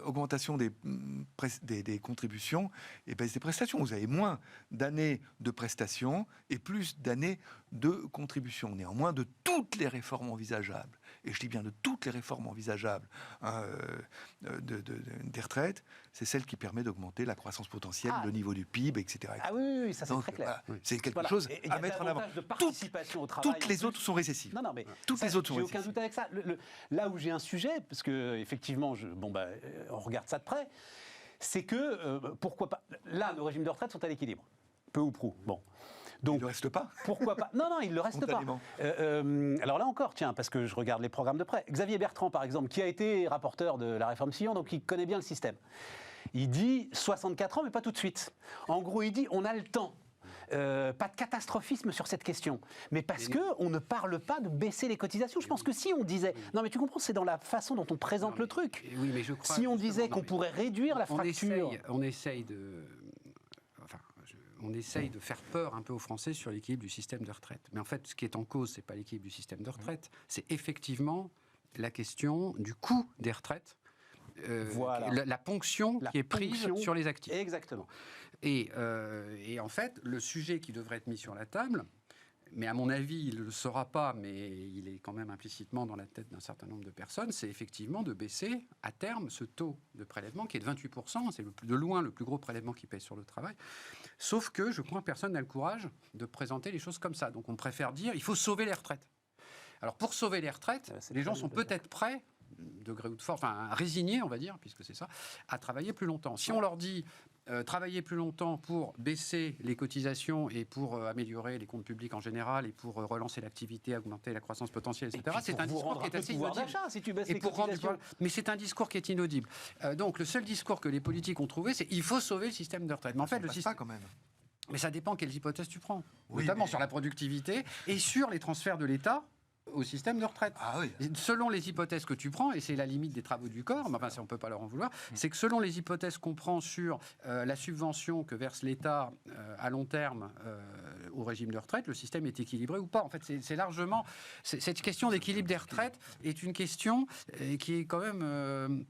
augmentation des contributions et baisse des prestations. Vous avez moins d'années de prestations et plus d'années de contribution. Néanmoins, de toutes les réformes envisageables, et je dis bien de toutes les réformes envisageables des retraites, c'est celle qui permet d'augmenter la croissance potentielle, le niveau du PIB, etc. Ah oui, ça c'est Donc, très clair. voilà, c'est quelque chose à mettre en avant. De participation au travail. Toutes les autres sont récessives. Non, mais toutes les autres sont j'ai aucun récessives. doute avec ça. Là où j'ai un sujet, parce que effectivement, on regarde ça de près, c'est que pourquoi pas. Là, nos régimes de retraite sont à l'équilibre, peu ou prou. Bon. Donc, Il ne reste pas. Pourquoi pas? Non, il ne le reste pas. Alors là encore, tiens, parce que je regarde les programmes de près. Xavier Bertrand, par exemple, qui a été rapporteur de la réforme Fillon, donc il connaît bien le système. Il dit 64 ans, mais pas tout de suite. En gros, il dit on a le temps. Pas de catastrophisme sur cette question, mais parce qu'on ne parle pas de baisser les cotisations. Je pense que si on disait... Non, mais tu comprends, c'est dans la façon dont on présente le truc. Oui, mais je crois si on disait qu'on pourrait réduire la fracture... On essaye de faire peur un peu aux Français sur l'équilibre du système de retraite. Mais en fait, ce qui est en cause, c'est pas l'équilibre du système de retraite, c'est effectivement la question du coût des retraites. Voilà. La ponction qui est prise sur les actifs. Exactement. Et en fait, le sujet qui devrait être mis sur la table, mais à mon avis, il ne le sera pas, mais il est quand même implicitement dans la tête d'un certain nombre de personnes, c'est effectivement de baisser à terme ce taux de prélèvement qui est de 28%, c'est de loin le plus gros prélèvement qui paye sur le travail. Sauf que je crois que personne n'a le courage de présenter les choses comme ça. Donc on préfère dire il faut sauver les retraites. Alors pour sauver les retraites, les gens sont peut-être prêts, degré ou de force, enfin résignés, on va dire, puisque c'est ça, à travailler plus longtemps. Si on leur dit travailler plus longtemps pour baisser les cotisations et pour améliorer les comptes publics en général et pour relancer l'activité, augmenter la croissance potentielle, etc. C'est un discours qui est assez inaudible. Si tu baisses les cotisations. Mais c'est un discours qui est inaudible. Donc le seul discours que les politiques ont trouvé, c'est il faut sauver le système de retraite. Mais en fait, le système, quand même. Mais ça dépend quelles hypothèses tu prends, Oui, notamment sur la productivité et sur les transferts de l'État au système de retraite. Ah oui. Selon les hypothèses que tu prends, et c'est la limite des travaux du corps, mais enfin, on ne peut pas leur en vouloir, c'est que selon les hypothèses qu'on prend sur la subvention que verse l'État à long terme au régime de retraite, le système est équilibré ou pas. En fait, c'est largement... Cette question d'équilibre des retraites est une question qui est quand même...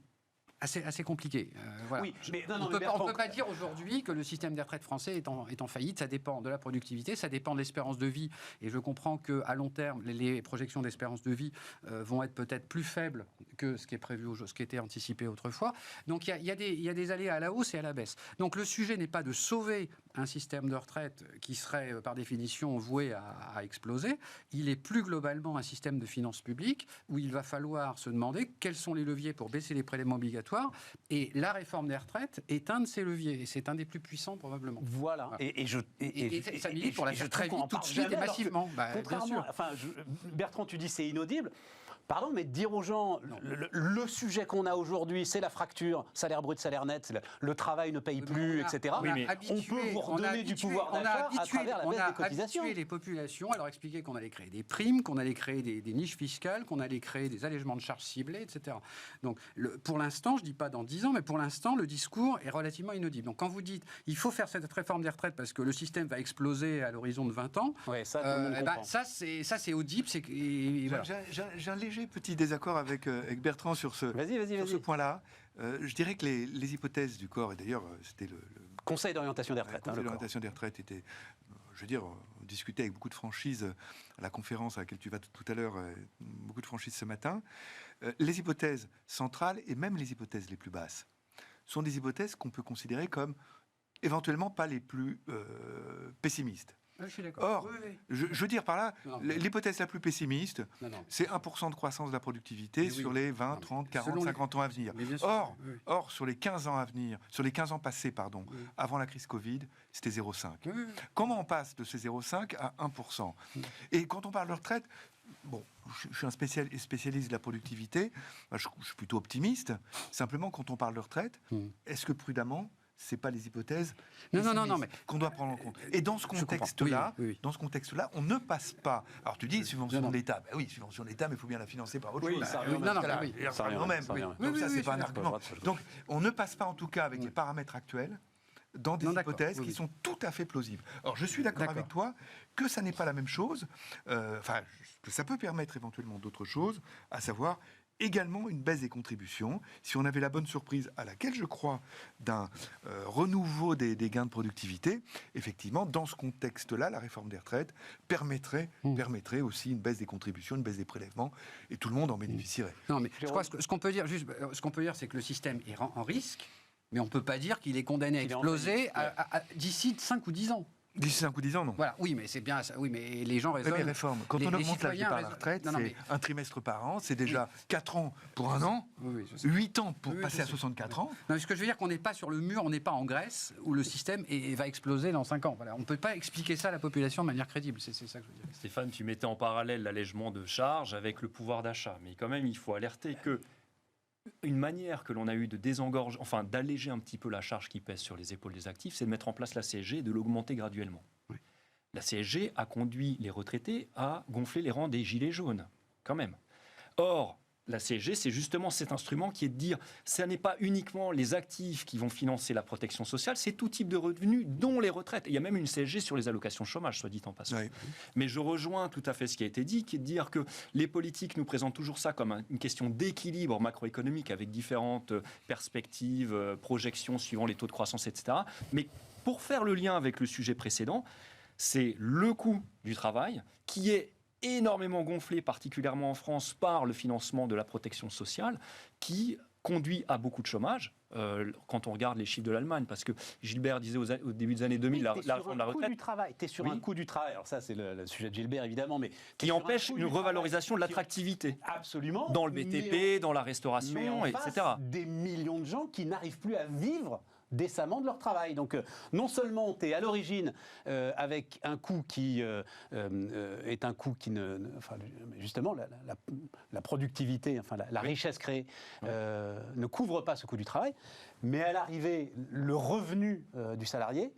assez compliqué. Voilà. Oui, mais on ne peut pas dire aujourd'hui que le système des retraites français est en faillite. Ça dépend de la productivité, ça dépend de l'espérance de vie. Et je comprends qu'à long terme, les projections d'espérance de vie vont être peut-être plus faibles que ce qui est prévu, ce qui était anticipé autrefois. Donc il y a des allées à la hausse et à la baisse. Donc le sujet n'est pas de sauver un système de retraite qui serait par définition voué à exploser. Il est plus globalement un système de finances publiques où il va falloir se demander quels sont les leviers pour baisser les prélèvements obligatoires. Et la réforme des retraites est un de ces leviers, et c'est un des plus puissants probablement. Voilà. Et ça milite pour la faire très vite, tout de suite et massivement. Bien sûr. Bertrand, tu dis c'est inaudible. Pardon, mais dire aux gens, le sujet qu'on a aujourd'hui, c'est la fracture, salaire brut, salaire net, le travail ne paye plus, etc. On peut vous redonner du pouvoir d'achat à travers la baisse des cotisations. On a habitué les populations à leur expliquer qu'on allait créer des primes, qu'on allait créer des niches fiscales, qu'on allait créer des allègements de charges ciblées, etc. Donc, pour l'instant, je ne dis pas dans 10 ans, mais pour l'instant, le discours est relativement inaudible. Donc, quand vous dites, il faut faire cette réforme des retraites parce que le système va exploser à l'horizon de 20 ans, ouais, ça c'est audible. Voilà. J'ai un léger petit désaccord avec Bertrand sur ce point-là. Je dirais que les hypothèses du corps, et d'ailleurs c'était le Conseil d'orientation des retraites. Le Conseil d'orientation des retraites était, je veux dire, on discutait avec beaucoup de franchise à la conférence à laquelle tu vas tout à l'heure, beaucoup de franchise ce matin. Les hypothèses centrales et même les hypothèses les plus basses sont des hypothèses qu'on peut considérer comme éventuellement pas les plus pessimistes. Je suis d'accord. Or, je veux dire par là, l'hypothèse la plus pessimiste, c'est 1% de croissance de la productivité sur les 20, 30, 40, 50 ans à venir. Or, sur les 15 ans à venir, sur les 15 ans passés, avant la crise Covid, c'était 0,5. Comment on passe de ces 0,5 à 1% Et quand on parle de retraite, bon, je suis un spécialiste de la productivité, je suis plutôt optimiste. Simplement, quand on parle de retraite, est-ce que prudemment, c'est pas les hypothèses mais qu'on doit prendre en compte. Et dans ce contexte-là, on ne passe pas. Alors tu dis subvention de l'État. Ben oui, subvention de l'État, mais il faut bien la financer par autre chose. Ça revient. Donc ça, c'est pas un argument. Donc on ne passe pas, en tout cas, avec les paramètres actuels, dans des hypothèses qui sont tout à fait plausibles. Alors je suis d'accord avec toi que ça n'est pas la même chose. Que ça peut permettre éventuellement d'autres choses, à savoir également une baisse des contributions. Si on avait la bonne surprise, à laquelle je crois, d'un renouveau des gains de productivité, effectivement, dans ce contexte-là, la réforme des retraites permettrait aussi une baisse des contributions, une baisse des prélèvements, et tout le monde en bénéficierait. Non, mais je crois que ce qu'on peut dire, c'est que le système est en risque, mais on ne peut pas dire qu'il est condamné à exploser d'ici 5 ou 10 ans. D'ici 5 ou 10 ans, non. Voilà, oui, mais c'est bien ça. Oui, mais les gens raisonnent. Mais les réformes, quand on augmente l'âge départ à la retraite, c'est un trimestre par an, c'est déjà 4 ans pour un an, 8 ans pour passer à 64 ans. Non, ce que je veux dire, qu'on n'est pas sur le mur, on n'est pas en Grèce, où le système va exploser dans 5 ans. Voilà. On ne peut pas expliquer ça à la population de manière crédible, c'est ça que je veux dire. Stéphane, tu mettais en parallèle l'allègement de charges avec le pouvoir d'achat. Mais quand même, il faut alerter que une manière que l'on a eu de désengorger, enfin d'alléger un petit peu la charge qui pèse sur les épaules des actifs, c'est de mettre en place la CSG et de l'augmenter graduellement. Oui. La CSG a conduit les retraités à gonfler les rangs des gilets jaunes, quand même. Or, la CSG, c'est justement cet instrument qui est de dire, ce n'est pas uniquement les actifs qui vont financer la protection sociale, c'est tout type de revenus, dont les retraites. Et il y a même une CSG sur les allocations chômage, soit dit en passant. Oui. Mais je rejoins tout à fait ce qui a été dit, qui est de dire que les politiques nous présentent toujours ça comme une question d'équilibre macroéconomique avec différentes perspectives, projections suivant les taux de croissance, etc. Mais pour faire le lien avec le sujet précédent, c'est le coût du travail qui est énormément gonflé, particulièrement en France, par le financement de la protection sociale, qui conduit à beaucoup de chômage, quand on regarde les chiffres de l'Allemagne, parce que Gilbert disait au début des années 2000, la réforme de la retraite... Tu es sur un coût du travail, alors ça c'est le sujet de Gilbert évidemment, mais... Qui empêche une revalorisation de l'attractivité. Absolument. Dans le BTP, dans la restauration, etc. Des millions de gens qui n'arrivent plus à vivre décemment de leur travail. Donc non seulement tu es à l'origine avec un coût qui est un coût qui enfin, justement la productivité, enfin la richesse créée ne couvre pas ce coût du travail, mais à l'arrivée, le revenu du salarié,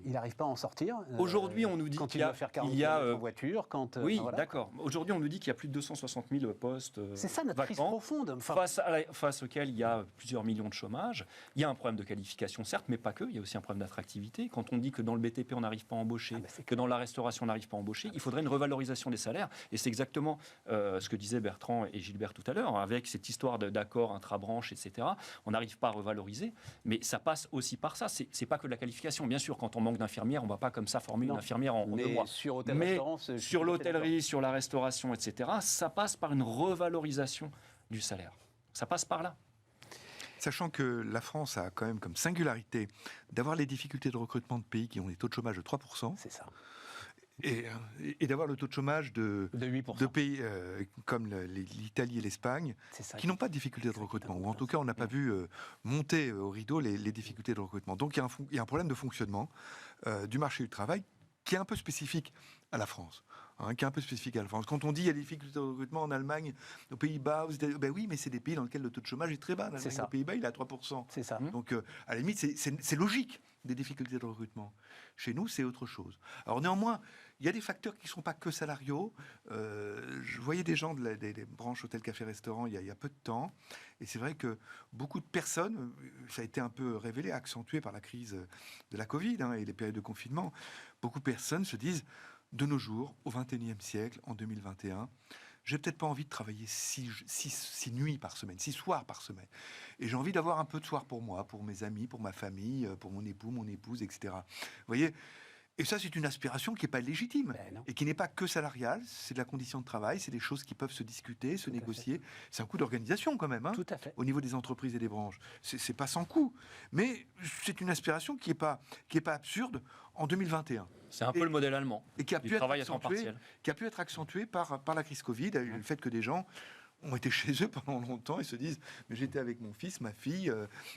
il n'arrive pas à en sortir. Aujourd'hui, on nous dit qu'il doit faire 40 km en voiture. Oui, voilà. D'accord. Aujourd'hui, on nous dit qu'il y a plus de 260 000 postes c'est ça notre crise profonde. Enfin, face auquel il y a plusieurs millions de chômage. Il y a un problème de qualification, certes, mais pas que. Il y a aussi un problème d'attractivité. Quand on dit que dans le BTP, on n'arrive pas à embaucher, que dans la restauration, on n'arrive pas à embaucher, il faudrait une revalorisation des salaires. Et c'est exactement ce que disaient Bertrand et Gilbert tout à l'heure, avec cette histoire d'accord intra-branche, etc. On n'arrive pas à revaloriser, mais ça passe aussi par ça. C'est pas que de la qualification. Bien sûr, quand on manque d'infirmières, on ne va pas comme ça former une infirmière en 2 mois. Mais sur l'hôtellerie, sur la restauration, etc., ça passe par une revalorisation du salaire. Ça passe par là. Sachant que la France a quand même comme singularité d'avoir les difficultés de recrutement de pays qui ont des taux de chômage de 3%. C'est ça. Et d'avoir le taux de chômage de 8%. De pays comme l'Italie et l'Espagne, qui n'ont pas de difficultés de recrutement, ou en tout cas on n'a pas vu monter au rideau les difficultés de recrutement. Donc il y a un problème de fonctionnement du marché du travail qui est un peu spécifique à la France. Qui est un peu spécifique à la France. Quand on dit qu'il y a des difficultés de recrutement en Allemagne, aux Pays-Bas, ben oui, mais c'est des pays dans lesquels le taux de chômage est très bas. Aux Pays-Bas, il est à 3%. C'est ça. Donc, à la limite, c'est logique, des difficultés de recrutement. Chez nous, c'est autre chose. Alors, néanmoins, il y a des facteurs qui ne sont pas que salariaux. Je voyais des gens des branches hôtel, café, restaurant il y a peu de temps. Et c'est vrai que beaucoup de personnes, ça a été un peu révélé, accentué par la crise de la Covid et les périodes de confinement, beaucoup de personnes se disent, de nos jours, au XXIe siècle, en 2021, j'ai peut-être pas envie de travailler 6 nuits par semaine, 6 soirs par semaine. Et j'ai envie d'avoir un peu de soir pour moi, pour mes amis, pour ma famille, pour mon époux, mon épouse, etc. Vous voyez ? Et ça, c'est une aspiration qui n'est pas légitime et qui n'est pas que salariale. C'est de la condition de travail, c'est des choses qui peuvent se discuter, se négocier. C'est un coût d'organisation quand même, Tout à fait. Au niveau des entreprises et des branches. C'est pas sans coût, mais c'est une aspiration qui est pas absurde en 2021. C'est un peu le modèle allemand. Et qui a pu être accentué par la crise Covid, le fait que des gens ont été chez eux pendant longtemps et se disent mais j'étais avec mon fils, ma fille,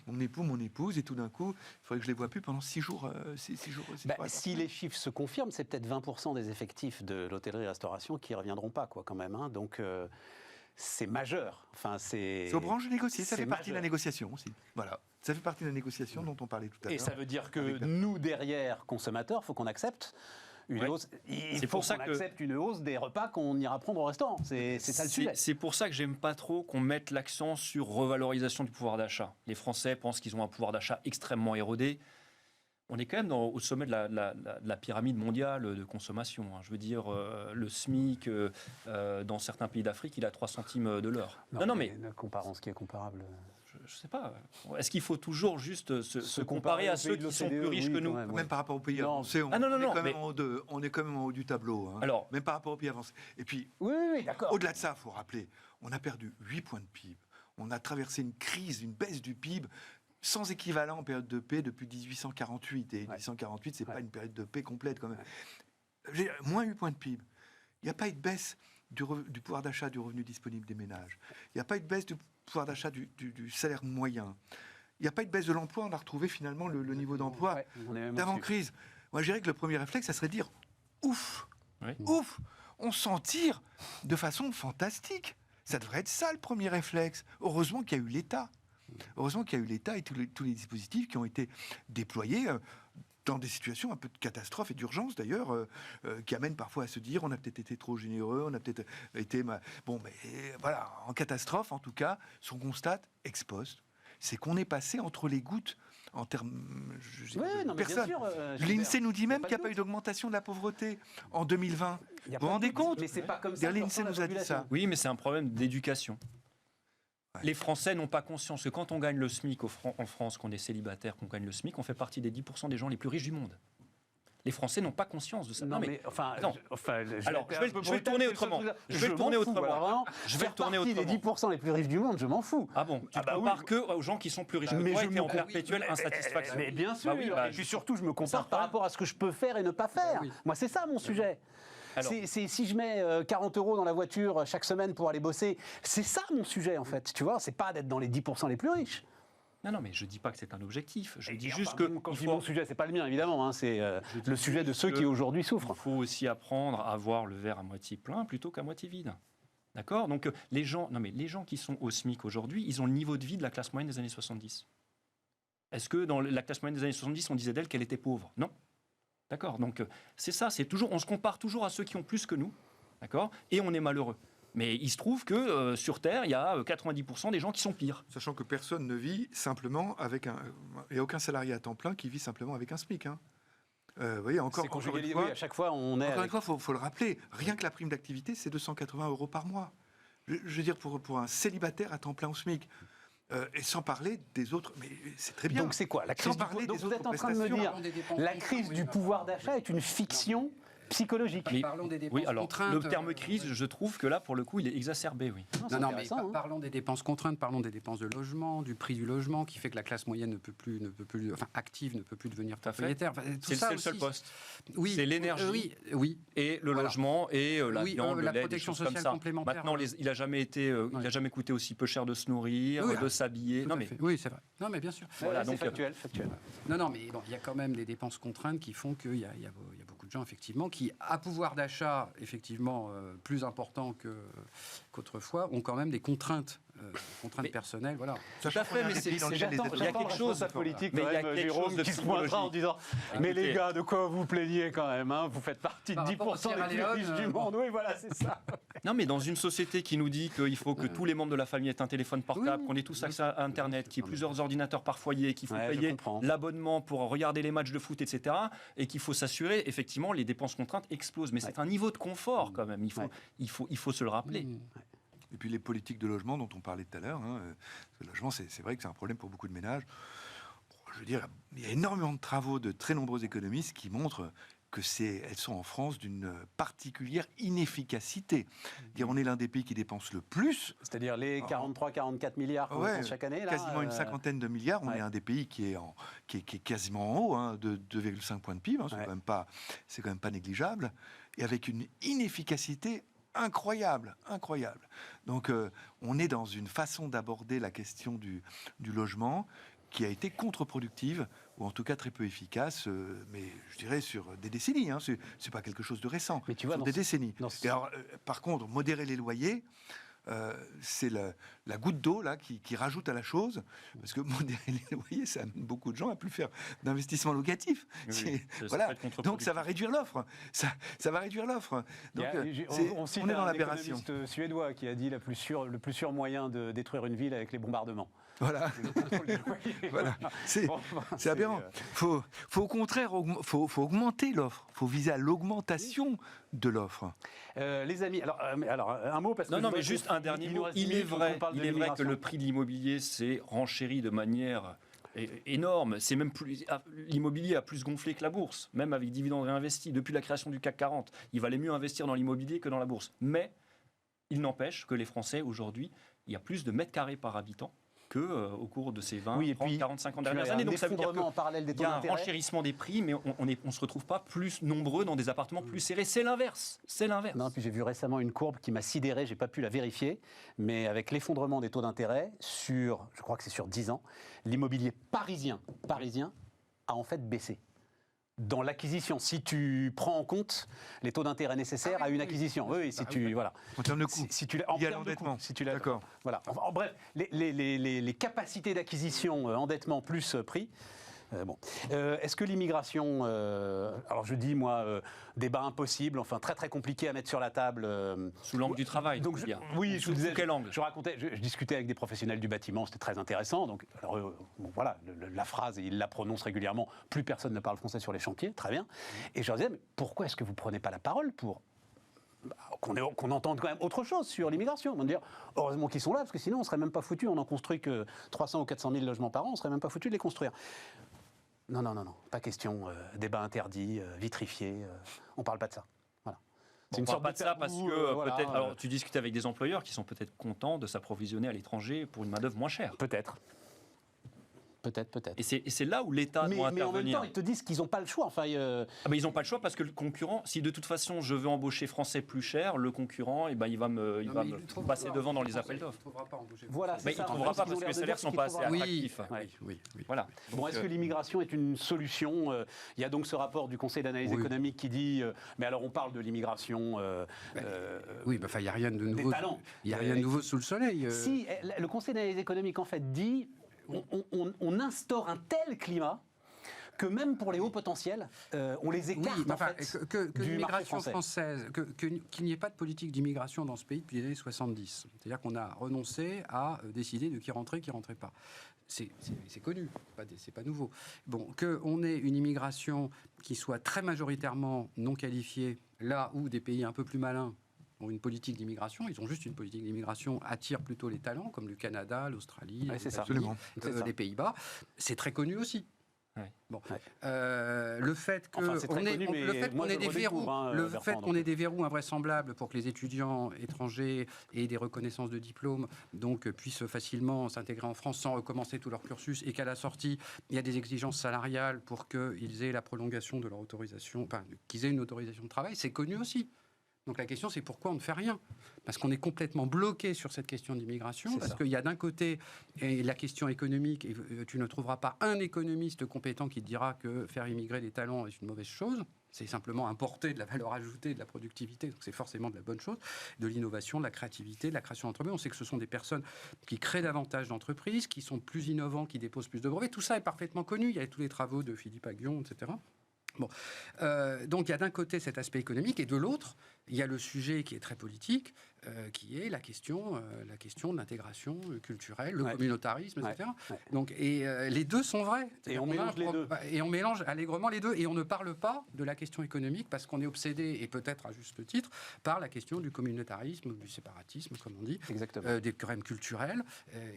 mon époux, mon épouse et tout d'un coup il faudrait que je les voie plus pendant 6 jours. Si les chiffres se confirment, c'est peut-être 20% des effectifs de l'hôtellerie-restauration qui ne reviendront pas quand même. Donc c'est majeur. Enfin, c'est aux branches de négocier, ça fait partie de la négociation aussi. Voilà. Ça fait partie de la négociation dont on parlait tout à l'heure. Et ça veut dire que nous, derrière, consommateurs, il faut qu'on accepte une hausse. Il faut qu'on accepte une hausse des repas qu'on ira prendre au restaurant. C'est ça le sujet. C'est pour ça que j'aime pas trop qu'on mette l'accent sur revalorisation du pouvoir d'achat. Les Français pensent qu'ils ont un pouvoir d'achat extrêmement érodé. on est quand même au sommet de la pyramide mondiale de consommation. Je veux dire, le SMIC, dans certains pays d'Afrique, il a 3 centimes de l'heure. Non, mais comparons ce qui est comparable. je ne sais pas. Est-ce qu'il faut toujours juste se comparer à ceux qui sont plus riches que nous? Même par rapport aux pays avancés, on est quand même en haut du tableau. Hein. Alors, même par rapport aux pays avancés. Et puis, oui, d'accord. au-delà de ça, il faut rappeler, on a perdu 8 points de PIB. On a traversé une crise, une baisse du PIB sans équivalent en période de paix depuis 1848. Et 1848, ce n'est pas une période de paix complète quand même. Moins 8 points de PIB. Il n'y a pas eu de baisse du pouvoir d'achat du revenu disponible des ménages. Il n'y a pas eu de baisse du pouvoir d'achat du salaire moyen. Il n'y a pas eu de baisse de l'emploi. On a retrouvé finalement le niveau d'emploi d'avant-crise. Moi, je dirais que le premier réflexe, ça serait de dire ouf, ouf, on s'en tire de façon fantastique. Ça devrait être ça le premier réflexe. Heureusement qu'il y a eu l'État. Heureusement qu'il y a eu l'État et tous les dispositifs qui ont été déployés dans des situations un peu de catastrophe et d'urgence d'ailleurs, qui amènent parfois à se dire on a peut-être été trop généreux, on a peut-être été... Bon, mais voilà, en catastrophe en tout cas, ce qu'on constate ex post, c'est qu'on est passé entre les gouttes en termes de personnes. L'INSEE nous dit même qu'il n'y a pas eu d'augmentation de la pauvreté en 2020. Vous vous rendez compte? Mais c'est pas comme ça. L'INSEE nous a dit ça. Oui, mais c'est un problème d'éducation. Les Français n'ont pas conscience que quand on gagne le SMIC en France, qu'on est célibataire, qu'on gagne le SMIC, on fait partie des 10% des gens les plus riches du monde. Les Français n'ont pas conscience de ça. Alors, je vais tourner autrement. Je vais tourner autrement. Je vais tourner autrement. Les 10% les plus riches du monde, je m'en fous. Ah bon? Tu te compares que aux gens qui sont plus riches que toi et qui sont en perpétuelle insatisfaction. Mais bien sûr. Et puis surtout, je me compare par rapport à ce que je peux faire et ne pas faire. Moi, c'est ça mon sujet. Si je mets 40 € dans la voiture chaque semaine pour aller bosser, c'est ça mon sujet en fait. Tu vois, c'est pas d'être dans les 10% les plus riches. Non, mais je dis pas que c'est un objectif. Je dis juste que quand je dis mon sujet, c'est pas le mien évidemment. Hein, c'est le sujet de ceux qui aujourd'hui souffrent. Il faut aussi apprendre à voir le verre à moitié plein plutôt qu'à moitié vide. D'accord? Donc les gens qui sont au SMIC aujourd'hui, ils ont le niveau de vie de la classe moyenne des années 70. Est-ce que dans la classe moyenne des années 70, on disait d'elle qu'elle était pauvre? Non. D'accord, donc c'est ça, on se compare toujours à ceux qui ont plus que nous, d'accord, et on est malheureux. Mais il se trouve que sur Terre, il y a 90% des gens qui sont pires. Sachant que personne ne vit simplement avec un... Il n'y a aucun salarié à temps plein qui vit simplement avec un SMIC. Vous voyez, encore une fois, à chaque fois, on est... Encore une fois, il faut le rappeler, rien que la prime d'activité, c'est 280 € par mois. Je veux dire, pour un célibataire à temps plein au SMIC. Et sans parler des autres, mais c'est très bien. Donc c'est quoi la crise donc vous êtes en train de me dire la crise du pouvoir d'achat est une fiction psychologique. Mais parlons des dépenses contraintes. Le terme crise, je trouve que là, pour le coup, il est exacerbé, oui. Mais parlons des dépenses contraintes, parlons des dépenses de logement, du prix du logement, qui fait que la classe moyenne ne peut plus, active, ne peut plus devenir propriétaire. C'est le seul poste. Oui, c'est l'énergie, et le logement et la viande, la le lait, protection des choses sociale comme ça. complémentaire. Maintenant, il n'a jamais coûté aussi peu cher de se nourrir, de s'habiller. Oui, c'est vrai. Non, mais bien sûr. Voilà, donc factuel. Non, mais bon, il y a quand même des dépenses contraintes qui font qu'il y a beaucoup de gens effectivement qui, à pouvoir d'achat effectivement plus important qu'autrefois, ont quand même des contraintes personnelles. Voilà. Tout à fait, mais il y a quelque chose politique. Mais il y a quelque chose de qui se pointera en disant mais les gars, de quoi vous plaignez quand même, hein, vous faites partie de 10% des plus riches du monde. Oui, voilà, c'est ça. Non, mais dans une société qui nous dit qu'il faut que tous les membres de la famille aient un téléphone portable, qu'on ait tous accès à Internet, qu'il y ait plusieurs ordinateurs par foyer, qu'il faut payer l'abonnement pour regarder les matchs de foot, etc., et qu'il faut s'assurer, effectivement, les dépenses contraintes explosent. Mais c'est un niveau de confort quand même, il faut se le rappeler. Et puis les politiques de logement dont on parlait tout à l'heure, le logement, c'est vrai que c'est un problème pour beaucoup de ménages. Je veux dire, il y a énormément de travaux de très nombreux économistes qui montrent qu'elles sont en France d'une particulière inefficacité. On est l'un des pays qui dépense le plus. C'est-à-dire les 43-44 milliards qu'on dépense chaque année. Là, quasiment une cinquantaine de milliards. On est un des pays qui est quasiment en haut, de 2,5 points de PIB. C'est quand même pas négligeable. Et avec une inefficacité incroyable. Donc on est dans une façon d'aborder la question du logement qui a été contre-productive, ou en tout cas très peu efficace, mais je dirais sur des décennies. C'est pas quelque chose de récent, mais tu vois, sur des décennies. Et alors, par contre, modérer les loyers, c'est la goutte d'eau là qui rajoute à la chose, parce que modérer les loyers, ça amène beaucoup de gens à plus faire d'investissement locatif. Voilà. Donc ça va réduire l'offre. Ça va réduire l'offre. Donc on est dans l'aberration. Suédois qui a dit le plus sûr moyen de détruire une ville avec les bombardements. Voilà. Voilà. C'est aberrant. Faut au contraire faut augmenter l'offre. Faut viser à l'augmentation de l'offre. Les amis, alors un mot parce que non, mais juste un dernier mot. Il est vrai que le prix de l'immobilier s'est renchéri de manière énorme. C'est même plus, l'immobilier a plus gonflé que la bourse, même avec dividendes réinvestis. Depuis la création du CAC 40, il valait mieux investir dans l'immobilier que dans la bourse. Mais il n'empêche que les Français, aujourd'hui, il y a plus de mètres carrés par habitant qu'au cours de ces 20, 30, 40, 50 dernières années. Donc ça veut dire qu'il y a un renchérissement des prix, mais on ne se retrouve pas plus nombreux dans des appartements plus serrés. C'est l'inverse. Non, puis j'ai vu récemment une courbe qui m'a sidéré, j'ai pas pu la vérifier, mais avec l'effondrement des taux d'intérêt je crois que c'est sur 10 ans, l'immobilier parisien a en fait baissé. Dans l'acquisition, si tu prends en compte les taux d'intérêt nécessaires à une acquisition. Voilà. En termes de coût. Il y a l'endettement. D'accord. Voilà. En bref, les capacités d'acquisition, endettement plus prix. Est-ce que l'immigration, alors je dis moi, débat impossible, enfin très très compliqué à mettre sur la table. Sous l'angle du travail. Donc je vous disais, quel angle ? Je discutais avec des professionnels du bâtiment, c'était très intéressant. Donc voilà, la phrase, et ils la prononcent régulièrement. Plus personne ne parle français sur les chantiers, très bien. Et je leur disais, mais pourquoi est-ce que vous prenez pas la parole pour qu'on entende quand même autre chose sur l'immigration. On va dire, heureusement qu'ils sont là, parce que sinon on ne serait même pas foutu, on n'en construit que 300 ou 400 000 logements par an, on ne serait même pas foutu de les construire. Non, pas question, débat interdit, vitrifié, on ne parle pas de ça. Voilà. On ne parle pas de ça parce que peut-être. Alors tu discutes avec des employeurs qui sont peut-être contents de s'approvisionner à l'étranger pour une main-d'œuvre moins chère. Peut-être. Et c'est là où l'État doit intervenir. Mais en même temps, ils te disent qu'ils n'ont pas le choix. Enfin, mais ils n'ont pas le choix parce que le concurrent, si de toute façon je veux embaucher français plus cher, le concurrent, il va me passer devant dans les appels d'offres. Il ne trouvera pas embaucher. Voilà, il ne trouvera pas parce que les salaires ne sont pas assez attractifs. Oui. Voilà. Bon, est-ce que l'immigration est une solution ? Il y a donc ce rapport du Conseil d'analyse économique qui dit mais alors on parle de l'immigration. Oui, il n'y a rien de nouveau. Il n'y a rien de nouveau sous le soleil. Si, le Conseil d'analyse économique en fait dit on instaure un tel climat que même pour les hauts potentiels, on les écarte que du l'immigration marché française, qu'il n'y ait pas de politique d'immigration dans ce pays depuis les années 70. C'est-à-dire qu'on a renoncé à décider de qui rentrait, qui rentrait pas. C'est connu, c'est pas nouveau. Bon, qu'on ait une immigration qui soit très majoritairement non qualifiée, là où des pays un peu plus malins ont une politique d'immigration, ils ont juste une politique d'immigration, attirent plutôt les talents, comme le Canada, l'Australie, les Pays-Bas. C'est très connu aussi. Ouais. Bon. Le fait qu'on ait des verrous invraisemblables pour que les étudiants étrangers aient des reconnaissances de diplômes, donc puissent facilement s'intégrer en France sans recommencer tout leur cursus, et qu'à la sortie, il y a des exigences salariales pour qu'ils aient la prolongation de leur autorisation, enfin, qu'ils aient une autorisation de travail, c'est connu aussi. Donc la question, c'est pourquoi on ne fait rien ? Parce qu'on est complètement bloqué sur cette question d'immigration, parce qu'il y a d'un côté la question économique, et tu ne trouveras pas un économiste compétent qui te dira que faire immigrer des talents est une mauvaise chose. C'est simplement importer de la valeur ajoutée, de la productivité, donc c'est forcément de la bonne chose, de l'innovation, de la créativité, de la création d'entreprises. On sait que ce sont des personnes qui créent davantage d'entreprises, qui sont plus innovants, qui déposent plus de brevets. Tout ça est parfaitement connu. Il y a tous les travaux de Philippe Aghion, etc. Bon. Donc il y a d'un côté cet aspect économique et de l'autre, il y a le sujet qui est très politique, qui est la question de l'intégration culturelle, le communautarisme, etc. Donc, les deux sont vrais. Et on mélange les deux. Et on mélange allègrement les deux. Et on ne parle pas de la question économique parce qu'on est obsédé, et peut-être à juste titre, par la question du communautarisme, du séparatisme, comme on dit, des querelles culturelles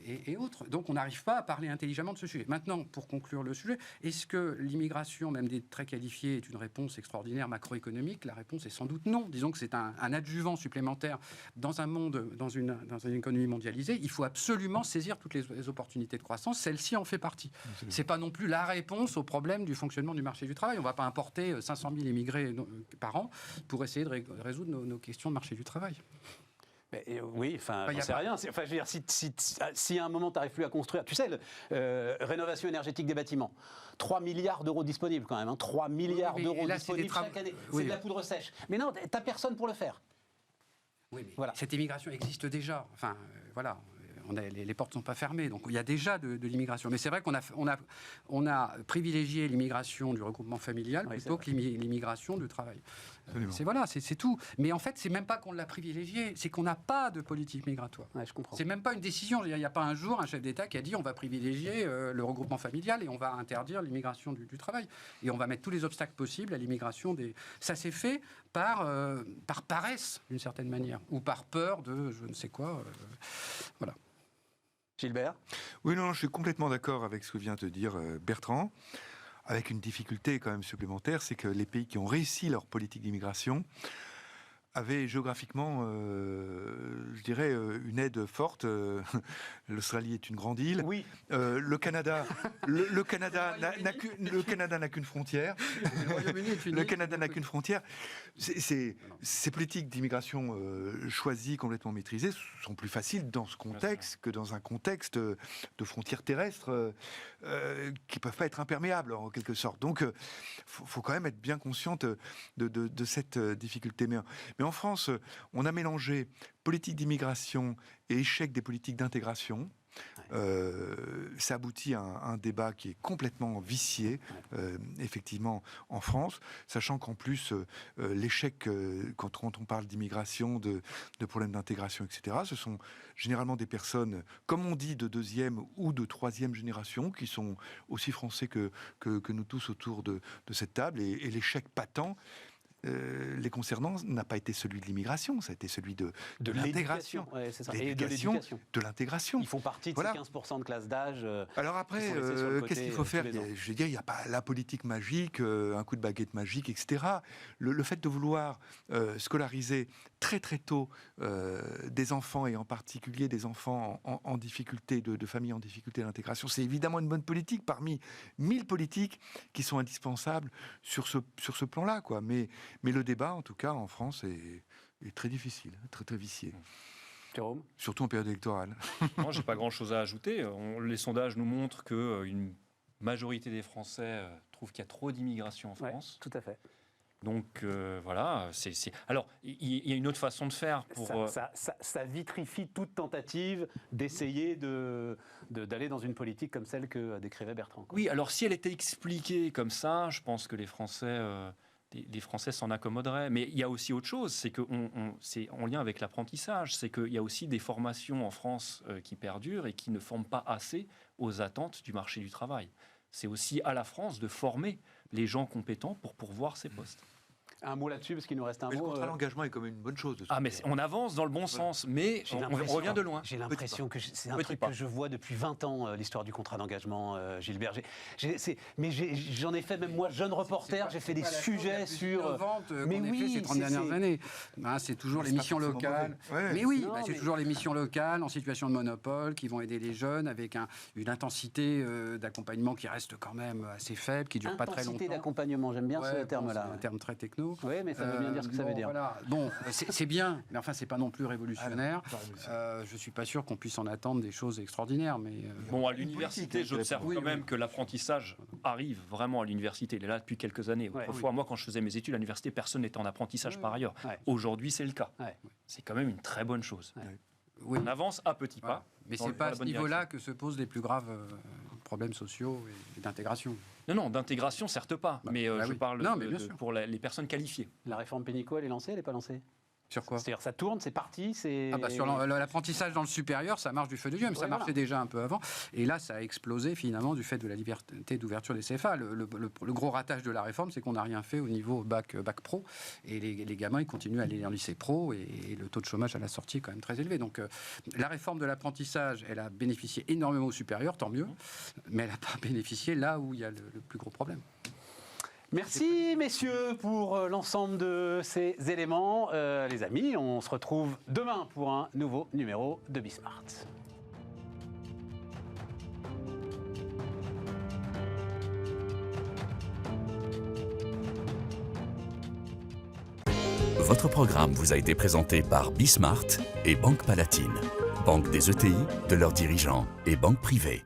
et autres. Donc on n'arrive pas à parler intelligemment de ce sujet. Maintenant, pour conclure le sujet, est-ce que l'immigration, même des très qualifiés, est une réponse extraordinaire macroéconomique ? La réponse est sans doute non. Disons que c'est un adjuvant supplémentaire dans un monde, dans une économie mondialisée. Il faut absolument saisir toutes les opportunités de croissance. Celle-ci en fait partie. C'est pas non plus la réponse au problème du fonctionnement du marché du travail. On ne va pas importer 500 000 immigrés par an pour essayer de résoudre nos questions de marché du travail. Oui, enfin, j'en sais rien. Enfin, je veux dire, si à un moment tu n'arrives plus à construire, tu sais, rénovation énergétique des bâtiments, 3 milliards d'euros disponibles quand même, hein, 3 milliards d'euros disponibles chaque année. C'est de la poudre sèche. Mais non, tu n'as personne pour le faire. Oui, mais cette immigration existe déjà. Enfin, voilà. les portes ne sont pas fermées. Donc il y a déjà de l'immigration. Mais c'est vrai qu'on a privilégié l'immigration du regroupement familial plutôt que l'immigration du travail. C'est tout. Mais en fait, c'est même pas qu'on l'a privilégié, c'est qu'on n'a pas de politique migratoire. Ouais, je comprends. C'est même pas une décision. Il n'y a pas un jour un chef d'État qui a dit on va privilégier le regroupement familial et on va interdire l'immigration du travail. Et on va mettre tous les obstacles possibles à l'immigration des... Ça s'est fait par paresse, d'une certaine manière, ou par peur de je ne sais quoi. Voilà. Gilbert ? Oui, non, je suis complètement d'accord avec ce que vient de dire Bertrand, avec une difficulté quand même supplémentaire, c'est que les pays qui ont réussi leur politique d'immigration avaient géographiquement, je dirais, une aide forte. L'Australie est une grande île. Oui. Le Canada n'a qu'une frontière. Le Canada n'a qu'une frontière. Ces politiques d'immigration choisies, complètement maîtrisées, sont plus faciles dans ce contexte que dans un contexte de frontières terrestres qui ne peuvent pas être imperméables, en quelque sorte. Donc, il faut quand même être bien consciente de cette difficulté. Mais en France, on a mélangé politique d'immigration et échec des politiques d'intégration. Ça aboutit à un débat qui est complètement vicié, effectivement, en France, sachant qu'en plus, l'échec, quand on parle d'immigration, de problèmes d'intégration, etc., ce sont généralement des personnes, comme on dit, de deuxième ou de troisième génération, qui sont aussi français que nous tous autour de cette table, et l'échec patent les concernant n'a pas été celui de l'immigration, ça a été celui de l'intégration. Ouais, c'est ça. Et de l'intégration. Ils font partie de ces 15% de classe d'âge. Alors après, qu'est-ce qu'il faut faire ? Je veux dire, il n'y a pas la politique magique, un coup de baguette magique, etc. Le fait de vouloir scolariser très très tôt des enfants, et en particulier des enfants en difficulté, de familles en difficulté d'intégration, c'est évidemment une bonne politique parmi 1000 politiques qui sont indispensables sur ce plan-là, quoi. Mais le débat, en tout cas, en France, est très difficile, très très vicié. Jérôme ? Surtout en période électorale. Moi, j'ai pas grand-chose à ajouter. Les sondages nous montrent qu'une majorité des Français trouvent qu'il y a trop d'immigration en France. Tout à fait. Donc voilà, Alors, il y a une autre façon de faire pour... Ça vitrifie toute tentative d'essayer d'aller dans une politique comme celle que décrivait Bertrand. Oui, alors si elle était expliquée comme ça, je pense que les Français s'en accommoderaient. Mais il y a aussi autre chose, c'est c'est en lien avec l'apprentissage, c'est qu'il y a aussi des formations en France qui perdurent et qui ne forment pas assez aux attentes du marché du travail. C'est aussi à la France de former les gens compétents pour pourvoir ces postes. Un mot là-dessus, parce qu'il nous reste un mais mot. Le contrat d'engagement est quand même une bonne chose. Mais on avance dans le bon sens, mais on revient de loin. J'ai l'impression que c'est un truc que je vois depuis 20 ans, l'histoire du contrat d'engagement, Gilbert. Mais j'en ai fait, même moi, jeune reporter, j'ai fait des sujets sur... Mais oui, ces 30 dernières années. C'est toujours les missions locales. Mais oui, c'est toujours les missions locales en situation de monopole qui vont aider les jeunes avec une intensité d'accompagnement qui reste quand même assez faible, qui ne dure pas très longtemps. Intensité d'accompagnement, j'aime bien ce terme-là. C'est un terme très techno. Oui, mais ça veut bien dire ce que ça veut dire. Voilà. Bon, c'est bien, mais enfin, c'est pas non plus révolutionnaire. Je suis pas sûr qu'on puisse en attendre des choses extraordinaires. Mais bon, à l'université, j'observe quand même que l'apprentissage arrive vraiment à l'université. Il est là depuis quelques années. Autrefois, moi, quand je faisais mes études à l'université, personne n'était en apprentissage par ailleurs. Aujourd'hui, c'est le cas. C'est quand même une très bonne chose. On avance à petits pas. Mais c'est pas à ce niveau-là que se posent les plus graves problèmes sociaux et d'intégration. Non, d'intégration, certes pas. Mais je parle pour les personnes qualifiées. La réforme pénico, elle est lancée, elle n'est pas lancée ? Sur quoi ? C'est-à-dire ça tourne, c'est parti, sur l'apprentissage dans le supérieur, ça marche du feu de Dieu, mais ça marchait déjà un peu avant. Et là, ça a explosé finalement du fait de la liberté d'ouverture des CFA. Le gros ratage de la réforme, c'est qu'on n'a rien fait au niveau bac pro. Et les gamins, ils continuent à aller en lycée pro. Et le taux de chômage à la sortie est quand même très élevé. Donc la réforme de l'apprentissage, elle a bénéficié énormément au supérieur, tant mieux. Mais elle n'a pas bénéficié là où il y a le plus gros problème. Merci messieurs pour l'ensemble de ces éléments. Les amis, on se retrouve demain pour un nouveau numéro de Bismart. Votre programme vous a été présenté par Bismart et Banque Palatine, banque des ETI, de leurs dirigeants et banque privée.